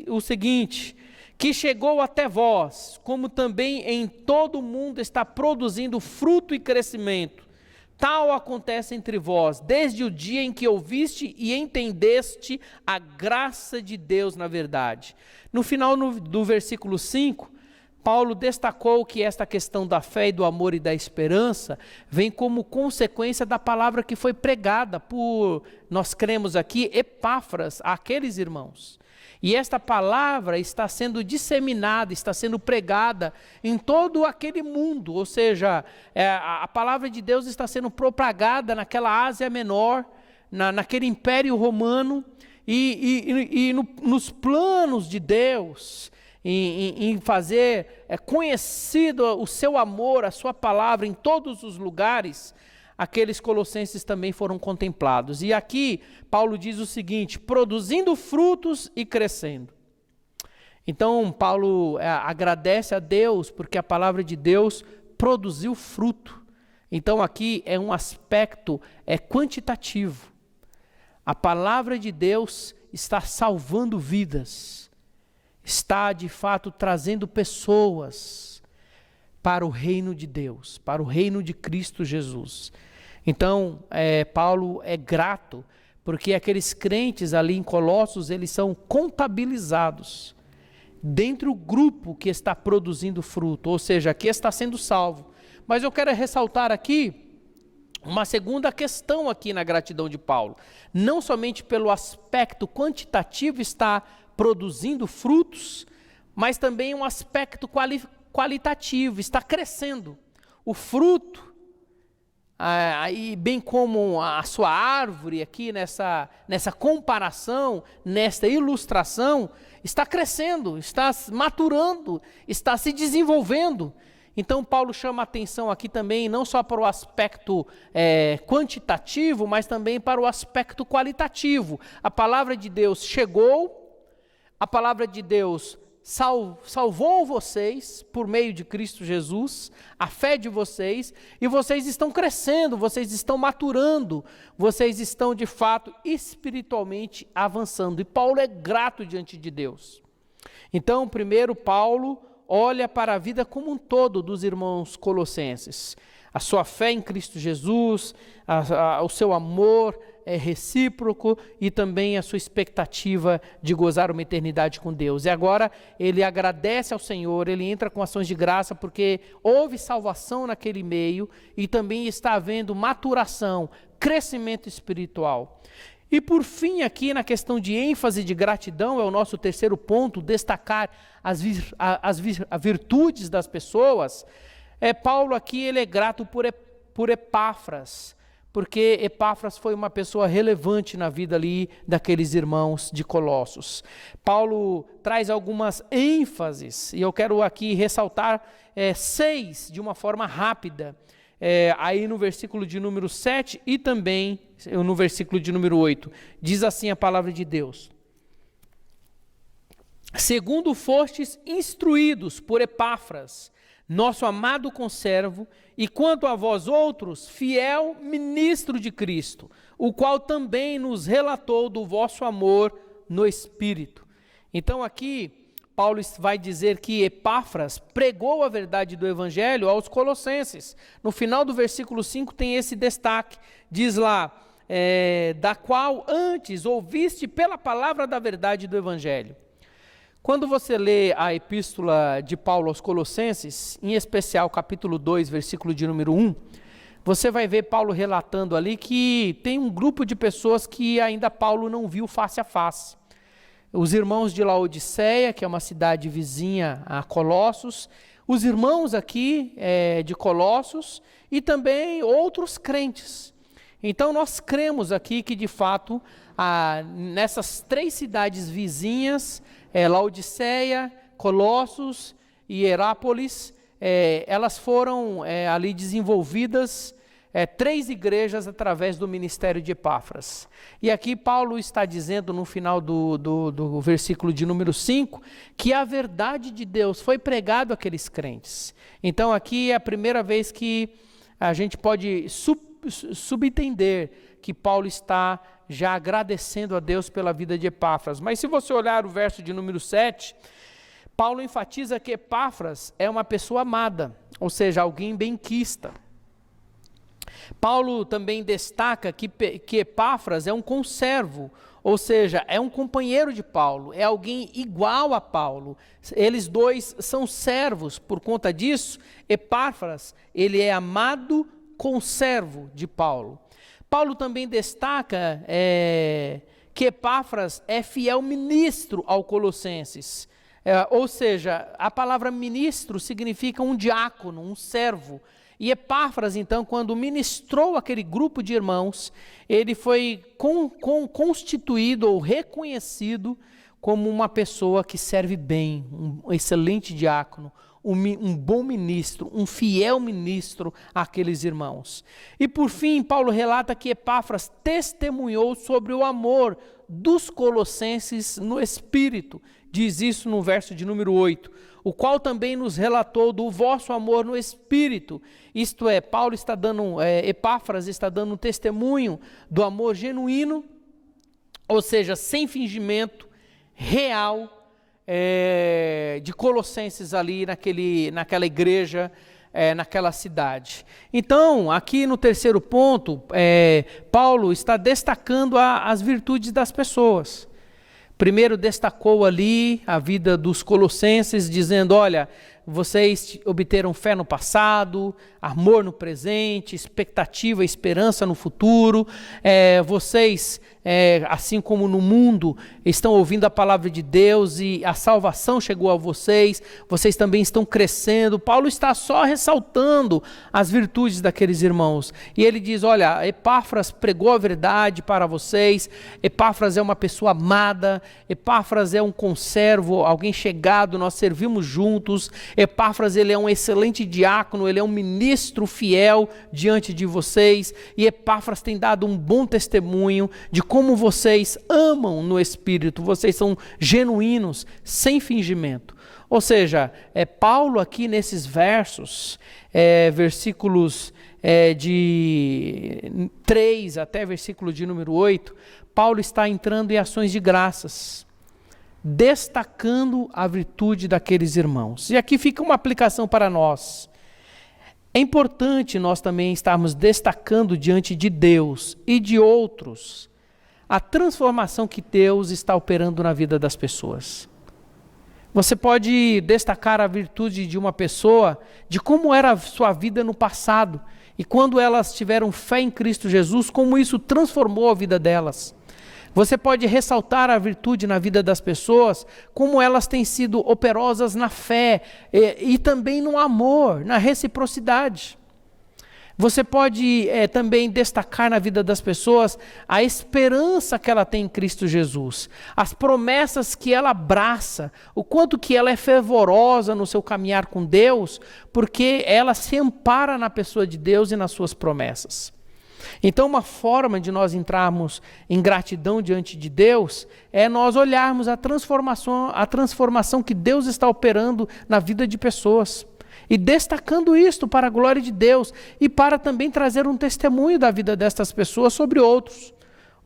o seguinte, que chegou até vós, como também em todo o mundo está produzindo fruto e crescimento. Tal acontece entre vós, desde o dia em que ouviste e entendeste a graça de Deus na verdade. No final do versículo 5, Paulo destacou que esta questão da fé e do amor e da esperança vem como consequência da palavra que foi pregada por, nós cremos aqui, Epáfras, àqueles irmãos. E esta palavra está sendo disseminada, está sendo pregada em todo aquele mundo, ou seja, a palavra de Deus está sendo propagada naquela Ásia Menor, naquele Império Romano, nos planos de Deus, em fazer conhecido o seu amor, a sua palavra em todos os lugares, aqueles colossenses também foram contemplados. E aqui Paulo diz o seguinte, produzindo frutos e crescendo. Então Paulo agradece a Deus porque a palavra de Deus produziu fruto. Então aqui é um aspecto quantitativo. A palavra de Deus está salvando vidas, está de fato trazendo pessoas para o reino de Deus, para o reino de Cristo Jesus. Então, Paulo é grato, porque aqueles crentes ali em Colossos, eles são contabilizados dentro do grupo que está produzindo fruto, ou seja, que está sendo salvo. Mas eu quero ressaltar aqui uma segunda questão aqui na gratidão de Paulo. Não somente pelo aspecto quantitativo está produzindo frutos, mas também um aspecto qualitativo, está crescendo. O fruto, aí bem como a sua árvore aqui nessa comparação, nesta ilustração, está crescendo, está maturando, está se desenvolvendo. Então Paulo chama a atenção aqui também, não só para o aspecto quantitativo, mas também para o aspecto qualitativo. A palavra de Deus chegou, a palavra de Deus salvou vocês por meio de Cristo Jesus, a fé de vocês, e vocês estão crescendo, vocês estão maturando, vocês estão de fato espiritualmente avançando. E Paulo é grato diante de Deus. Então, primeiro Paulo olha para a vida como um todo dos irmãos colossenses. A sua fé em Cristo Jesus, o seu amor recíproco e também a sua expectativa de gozar uma eternidade com Deus. E agora ele agradece ao Senhor, ele entra com ações de graça porque houve salvação naquele meio e também está havendo maturação, crescimento espiritual. E por fim aqui na questão de ênfase de gratidão, é o nosso terceiro ponto, destacar as virtudes das pessoas. Paulo aqui ele é grato por Epáfras, porque Epáfras foi uma pessoa relevante na vida ali daqueles irmãos de Colossos. Paulo traz algumas ênfases, e eu quero aqui ressaltar 6 de uma forma rápida, aí no versículo de número 7 e também no versículo de número 8. Diz assim a palavra de Deus: segundo fostes instruídos por Epáfras, nosso amado conservo, e quanto a vós outros, fiel ministro de Cristo, o qual também nos relatou do vosso amor no Espírito. Então aqui Paulo vai dizer que Epáfras pregou a verdade do Evangelho aos colossenses. No final do versículo 5 tem esse destaque, diz lá, da qual antes ouviste pela palavra da verdade do Evangelho. Quando você lê a epístola de Paulo aos Colossenses, em especial capítulo 2, versículo de número 1, você vai ver Paulo relatando ali que tem um grupo de pessoas que ainda Paulo não viu face a face. Os irmãos de Laodiceia, que é uma cidade vizinha a Colossos, os irmãos aqui de Colossos e também outros crentes. Então nós cremos aqui que de fato nessas 3 cidades vizinhas, Laodiceia, Colossos e Herápolis, elas foram ali desenvolvidas 3 igrejas através do ministério de Epáfras. E aqui Paulo está dizendo no final do versículo de número 5, que a verdade de Deus foi pregado àqueles crentes. Então aqui é a primeira vez que a gente pode subentender que Paulo está já agradecendo a Deus pela vida de Epáfras. Mas se você olhar o verso de número 7, Paulo enfatiza que Epáfras é uma pessoa amada, ou seja, alguém benquista. Paulo também destaca que Epáfras é um conservo, ou seja, é um companheiro de Paulo, é alguém igual a Paulo. Eles dois são servos, por conta disso, Epáfras, ele é amado conservo de Paulo. Paulo também destaca que Epáfras é fiel ministro ao Colossenses. Ou seja, a palavra ministro significa um diácono, um servo. E Epáfras, então, quando ministrou aquele grupo de irmãos, ele foi constituído ou reconhecido como uma pessoa que serve bem, um excelente diácono, um bom ministro, um fiel ministro àqueles irmãos. E por fim, Paulo relata que Epáfras testemunhou sobre o amor dos colossenses no Espírito. Diz isso no verso de número 8. O qual também nos relatou do vosso amor no Espírito. Isto é, Paulo está dando, Epáfras está dando um testemunho do amor genuíno, ou seja, sem fingimento, real, de Colossenses ali naquela igreja, naquela cidade. Então, aqui no terceiro ponto, Paulo está destacando as virtudes das pessoas. Primeiro destacou ali a vida dos colossenses, dizendo, olha, vocês obteram fé no passado, amor no presente, expectativa, esperança no futuro. Vocês, assim como no mundo, estão ouvindo a palavra de Deus e a salvação chegou a vocês. Vocês também estão crescendo. Paulo está só ressaltando as virtudes daqueles irmãos. E ele diz, olha, Epáfras pregou a verdade para vocês. Epáfras é uma pessoa amada. Epáfras é um conservo, alguém chegado, nós servimos juntos. Epáfras, ele é um excelente diácono, ele é um ministro fiel diante de vocês, e Epáfras tem dado um bom testemunho de como vocês amam no Espírito, vocês são genuínos, sem fingimento. Ou seja, Paulo aqui nesses versos, versículos de 3 até versículo de número 8, Paulo está entrando em ações de graças, destacando a virtude daqueles irmãos. E aqui fica uma aplicação para nós. É importante nós também estarmos destacando diante de Deus e de outros a transformação que Deus está operando na vida das pessoas. Você pode destacar a virtude de uma pessoa, de como era a sua vida no passado, e quando elas tiveram fé em Cristo Jesus, como isso transformou a vida delas. Você pode ressaltar a virtude na vida das pessoas, como elas têm sido operosas na fé e também no amor, na reciprocidade. Você pode também destacar na vida das pessoas a esperança que ela tem em Cristo Jesus, as promessas que ela abraça, o quanto que ela é fervorosa no seu caminhar com Deus, porque ela se ampara na pessoa de Deus e nas suas promessas. Então, uma forma de nós entrarmos em gratidão diante de Deus é nós olharmos a transformação que Deus está operando na vida de pessoas. E destacando isto para a glória de Deus e para também trazer um testemunho da vida destas pessoas sobre outros.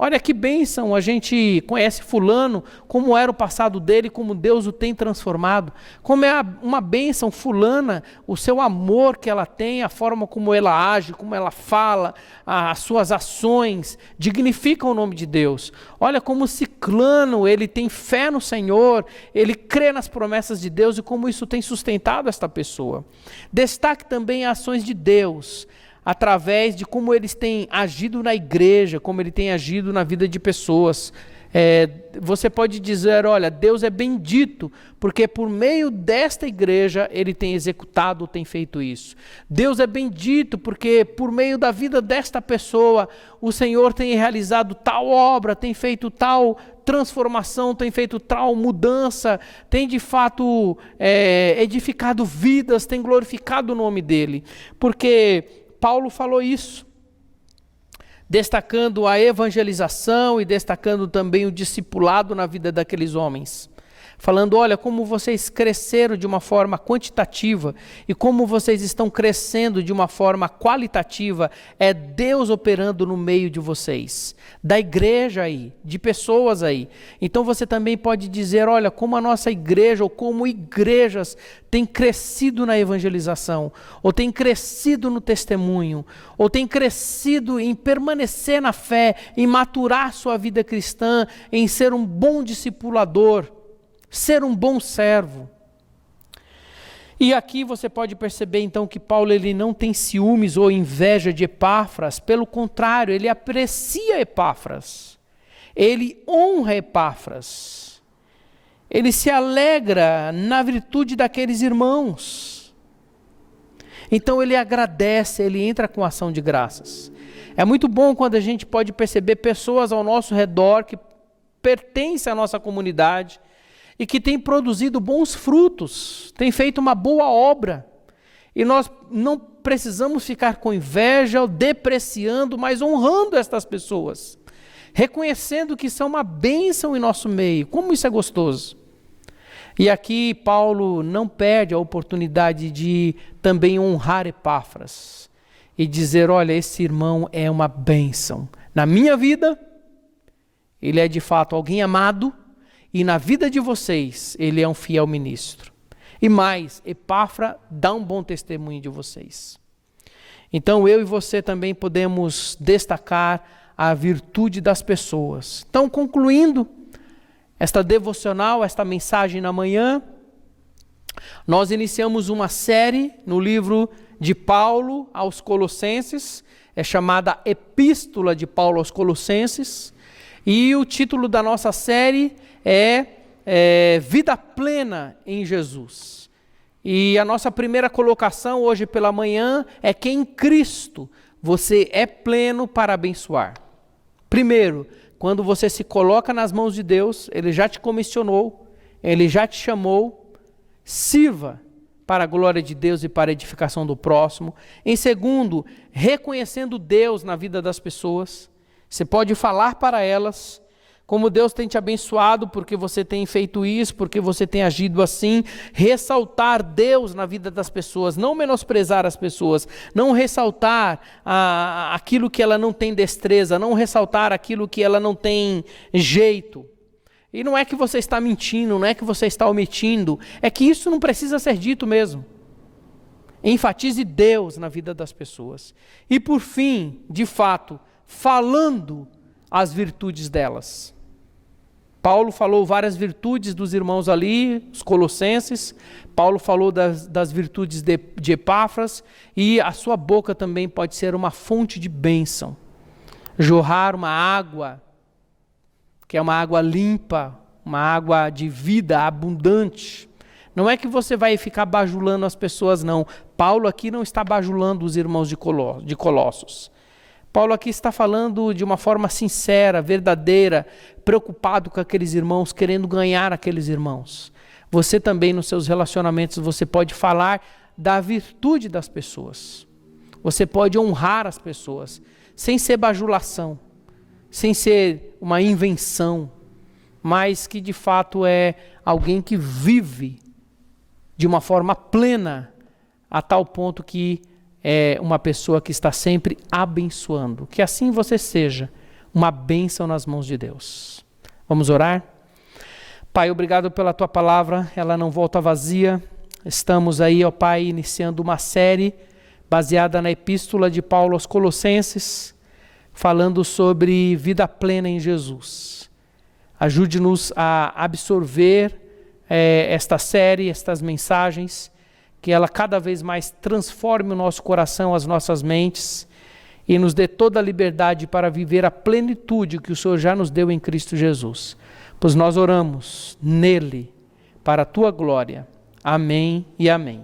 Olha que bênção, a gente conhece fulano, como era o passado dele, como Deus o tem transformado. Como é uma bênção fulana, o seu amor que ela tem, a forma como ela age, como ela fala, as suas ações, dignificam o nome de Deus. Olha como ciclano, ele tem fé no Senhor, ele crê nas promessas de Deus e como isso tem sustentado esta pessoa. Destaque também as ações de Deus, através de como eles têm agido na igreja, como ele tem agido na vida de pessoas. Você pode dizer, olha, Deus é bendito, porque por meio desta igreja ele tem executado, tem feito isso. Deus é bendito, porque por meio da vida desta pessoa, o Senhor tem realizado tal obra, tem feito tal transformação, tem feito tal mudança, tem de fato edificado vidas, tem glorificado o nome dele. Porque Paulo falou isso, destacando a evangelização e destacando também o discipulado na vida daqueles homens. Falando, olha, como vocês cresceram de uma forma quantitativa e como vocês estão crescendo de uma forma qualitativa, é Deus operando no meio de vocês, da igreja aí, de pessoas aí. Então você também pode dizer, olha, como a nossa igreja ou como igrejas têm crescido na evangelização, ou têm crescido no testemunho, ou têm crescido em permanecer na fé, em maturar sua vida cristã, em ser um bom discipulador, ser um bom servo. E aqui você pode perceber então que Paulo ele não tem ciúmes ou inveja de Epáfras, pelo contrário, ele aprecia Epáfras, ele honra Epáfras, ele se alegra na virtude daqueles irmãos. Então ele agradece, ele entra com ação de graças. É muito bom quando a gente pode perceber pessoas ao nosso redor que pertencem à nossa comunidade, e que tem produzido bons frutos, tem feito uma boa obra. E nós não precisamos ficar com inveja ou depreciando, mas honrando estas pessoas, reconhecendo que são uma bênção em nosso meio. Como isso é gostoso. E aqui Paulo não perde a oportunidade de também honrar Epáfras e dizer, olha, esse irmão é uma bênção. Na minha vida, ele é de fato alguém amado, e na vida de vocês, ele é um fiel ministro. E mais, Epáfras dá um bom testemunho de vocês. Então eu e você também podemos destacar a virtude das pessoas. Então, concluindo esta devocional, esta mensagem na manhã, nós iniciamos uma série no livro de Paulo aos Colossenses, é chamada Epístola de Paulo aos Colossenses, e o título da nossa série é Vida Plena em Jesus. E a nossa primeira colocação hoje pela manhã é que em Cristo você é pleno para abençoar. Primeiro, quando você se coloca nas mãos de Deus, Ele já te comissionou, Ele já te chamou, sirva para a glória de Deus e para a edificação do próximo. Em segundo, reconhecendo Deus na vida das pessoas, você pode falar para elas como Deus tem te abençoado, porque você tem feito isso, porque você tem agido assim, ressaltar Deus na vida das pessoas, não menosprezar as pessoas, não ressaltar aquilo que ela não tem destreza, não ressaltar aquilo que ela não tem jeito. E não é que você está mentindo, não é que você está omitindo, é que isso não precisa ser dito mesmo. Enfatize Deus na vida das pessoas. E por fim, de fato, falando as virtudes delas. Paulo falou várias virtudes dos irmãos ali, os colossenses. Paulo falou das virtudes de Epáfras, e a sua boca também pode ser uma fonte de bênção. Jorrar uma água, que é uma água limpa, uma água de vida abundante. Não é que você vai ficar bajulando as pessoas, não. Paulo aqui não está bajulando os irmãos de Colossos. Paulo aqui está falando de uma forma sincera, verdadeira, preocupado com aqueles irmãos, querendo ganhar aqueles irmãos. Você também, nos seus relacionamentos, você pode falar da virtude das pessoas. Você pode honrar as pessoas, sem ser bajulação, sem ser uma invenção, mas que de fato é alguém que vive de uma forma plena, a tal ponto que é uma pessoa que está sempre abençoando. Que assim você seja uma bênção nas mãos de Deus. Vamos orar? Pai, obrigado pela tua palavra, ela não volta vazia. Estamos aí, ó Pai, iniciando uma série baseada na epístola de Paulo aos Colossenses, falando sobre vida plena em Jesus. Ajude-nos a absorver esta série, estas mensagens, que ela cada vez mais transforme o nosso coração, as nossas mentes, e nos dê toda a liberdade para viver a plenitude que o Senhor já nos deu em Cristo Jesus. Pois nós oramos nele, para a tua glória. Amém e amém.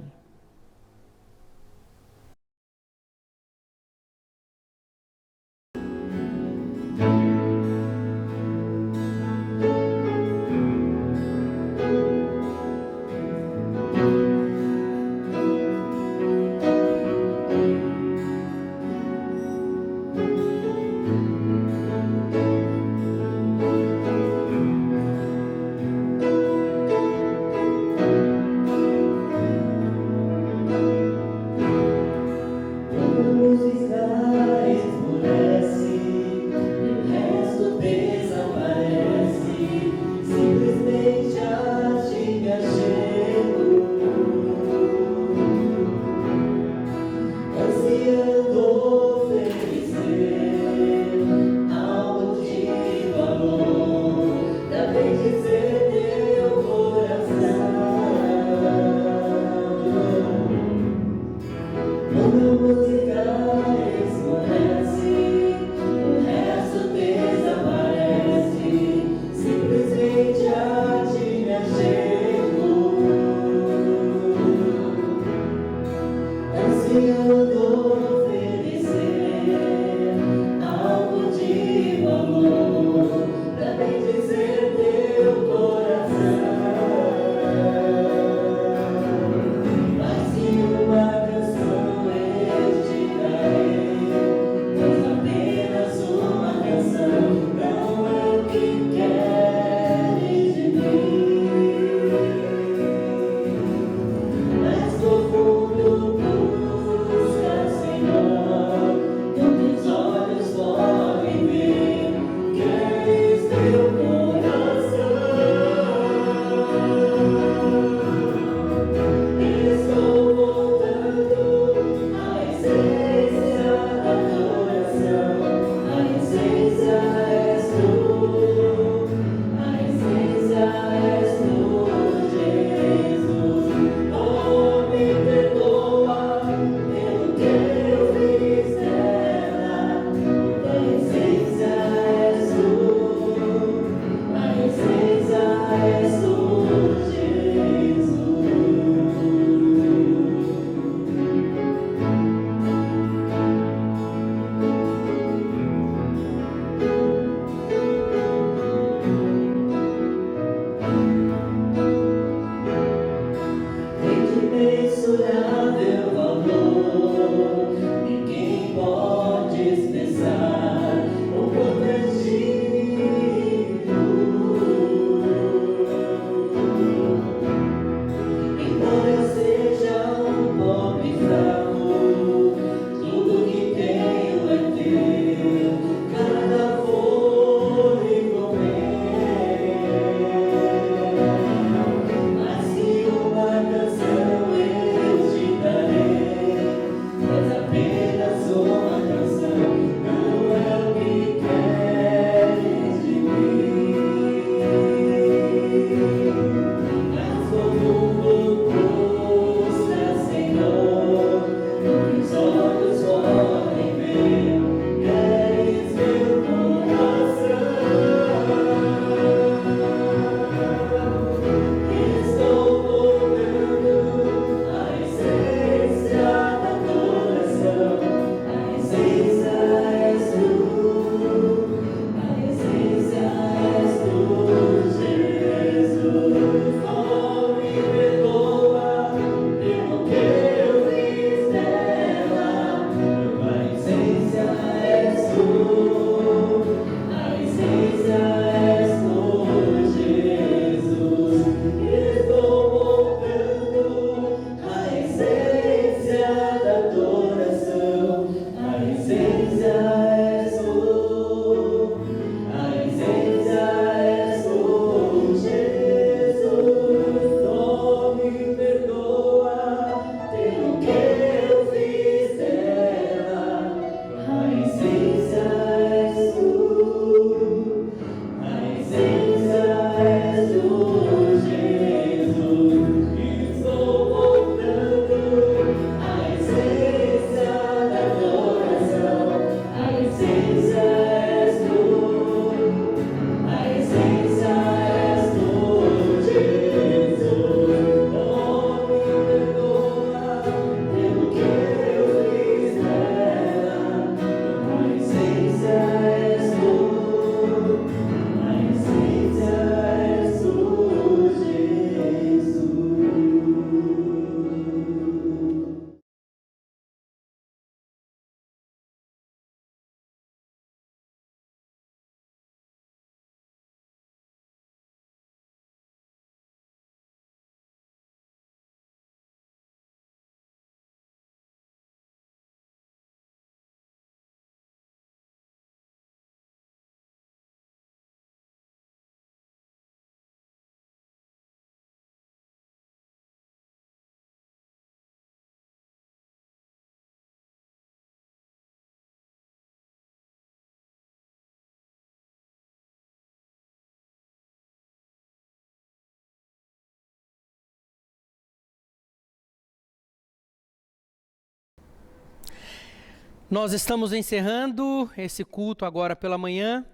Nós estamos encerrando esse culto agora pela manhã,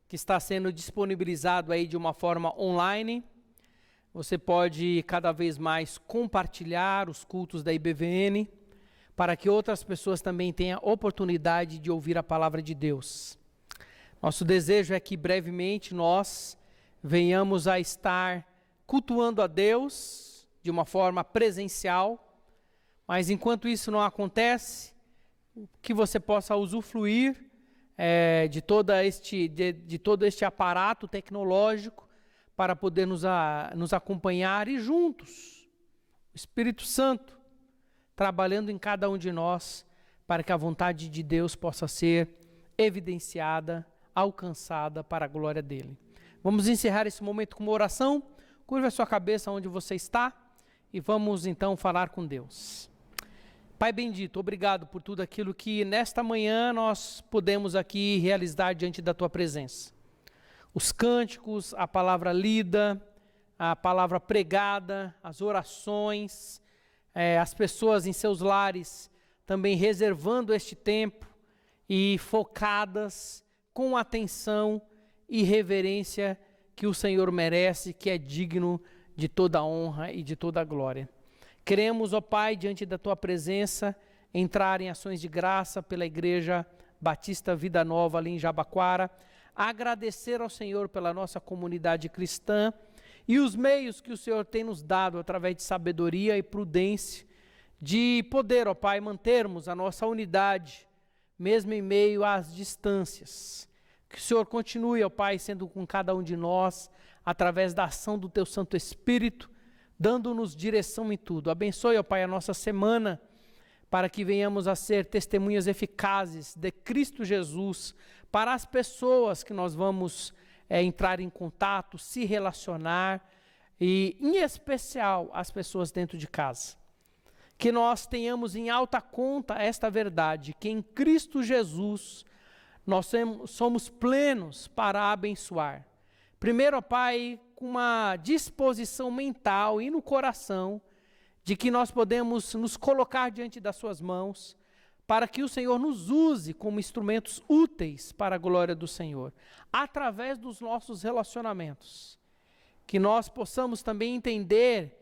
que está sendo disponibilizado aí de uma forma online. Você pode cada vez mais compartilhar os cultos da IBVN, para que outras pessoas também tenham oportunidade de ouvir a palavra de Deus. Nosso desejo é que brevemente nós venhamos a estar cultuando a Deus de uma forma presencial, mas enquanto isso não acontece, que você possa usufruir de todo este aparato tecnológico para poder nos acompanhar e juntos, o Espírito Santo trabalhando em cada um de nós para que a vontade de Deus possa ser evidenciada, alcançada para a glória dele. Vamos encerrar esse momento com uma oração. Curva a sua cabeça onde você está e vamos então falar com Deus. Pai bendito, obrigado por tudo aquilo que nesta manhã nós podemos aqui realizar diante da Tua presença. Os cânticos, a palavra lida, a palavra pregada, as orações, as pessoas em seus lares também reservando este tempo e focadas com atenção e reverência que o Senhor merece, que é digno de toda honra e de toda glória. Queremos, ó Pai, diante da Tua presença, entrar em ações de graça pela Igreja Batista Vida Nova ali em Jabaquara, agradecer ao Senhor pela nossa comunidade cristã e os meios que o Senhor tem nos dado através de sabedoria e prudência, de poder, ó Pai, mantermos a nossa unidade, mesmo em meio às distâncias. Que o Senhor continue, ó Pai, sendo com cada um de nós, através da ação do Teu Santo Espírito, dando-nos direção em tudo. Abençoe, ó Pai, a nossa semana, para que venhamos a ser testemunhas eficazes de Cristo Jesus, para as pessoas que nós vamos entrar em contato, se relacionar, e em especial as pessoas dentro de casa. Que nós tenhamos em alta conta esta verdade, que em Cristo Jesus nós somos plenos para abençoar. Primeiro, ó Pai, com uma disposição mental e no coração de que nós podemos nos colocar diante das Suas mãos para que o Senhor nos use como instrumentos úteis para a glória do Senhor, através dos nossos relacionamentos. Que nós possamos também entender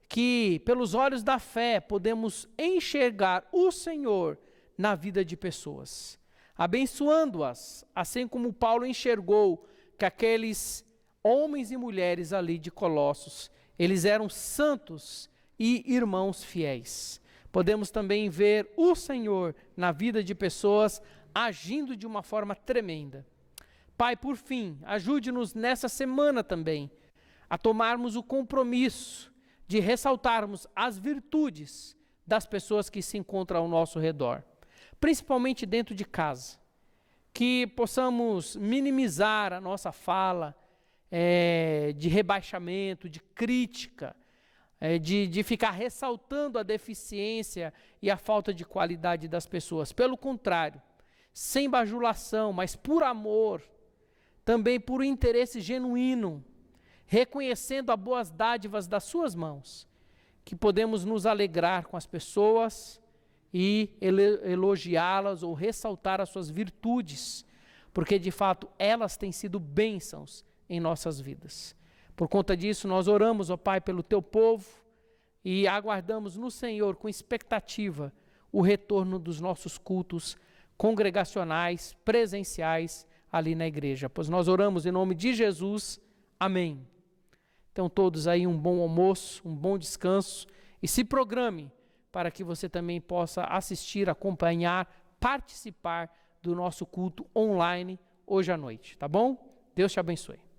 que pelos olhos da fé podemos enxergar o Senhor na vida de pessoas, abençoando-as, assim como Paulo enxergou que aqueles homens e mulheres ali de Colossos, eles eram santos e irmãos fiéis. Podemos também ver o Senhor na vida de pessoas agindo de uma forma tremenda. Pai, por fim, ajude-nos nessa semana também a tomarmos o compromisso de ressaltarmos as virtudes das pessoas que se encontram ao nosso redor, principalmente dentro de casa. Que possamos minimizar a nossa fala de rebaixamento, de crítica, de ficar ressaltando a deficiência e a falta de qualidade das pessoas. Pelo contrário, sem bajulação, mas por amor, também por interesse genuíno, reconhecendo as boas dádivas das suas mãos, que podemos nos alegrar com as pessoas e elogiá-las ou ressaltar as suas virtudes, porque de fato elas têm sido bênçãos em nossas vidas. Por conta disso, nós oramos, ó Pai, pelo teu povo e aguardamos no Senhor com expectativa o retorno dos nossos cultos congregacionais, presenciais ali na igreja. Pois nós oramos em nome de Jesus. Amém. Então todos aí um bom almoço, um bom descanso e se programe para que você também possa assistir, acompanhar, participar do nosso culto online hoje à noite, tá bom? Deus te abençoe.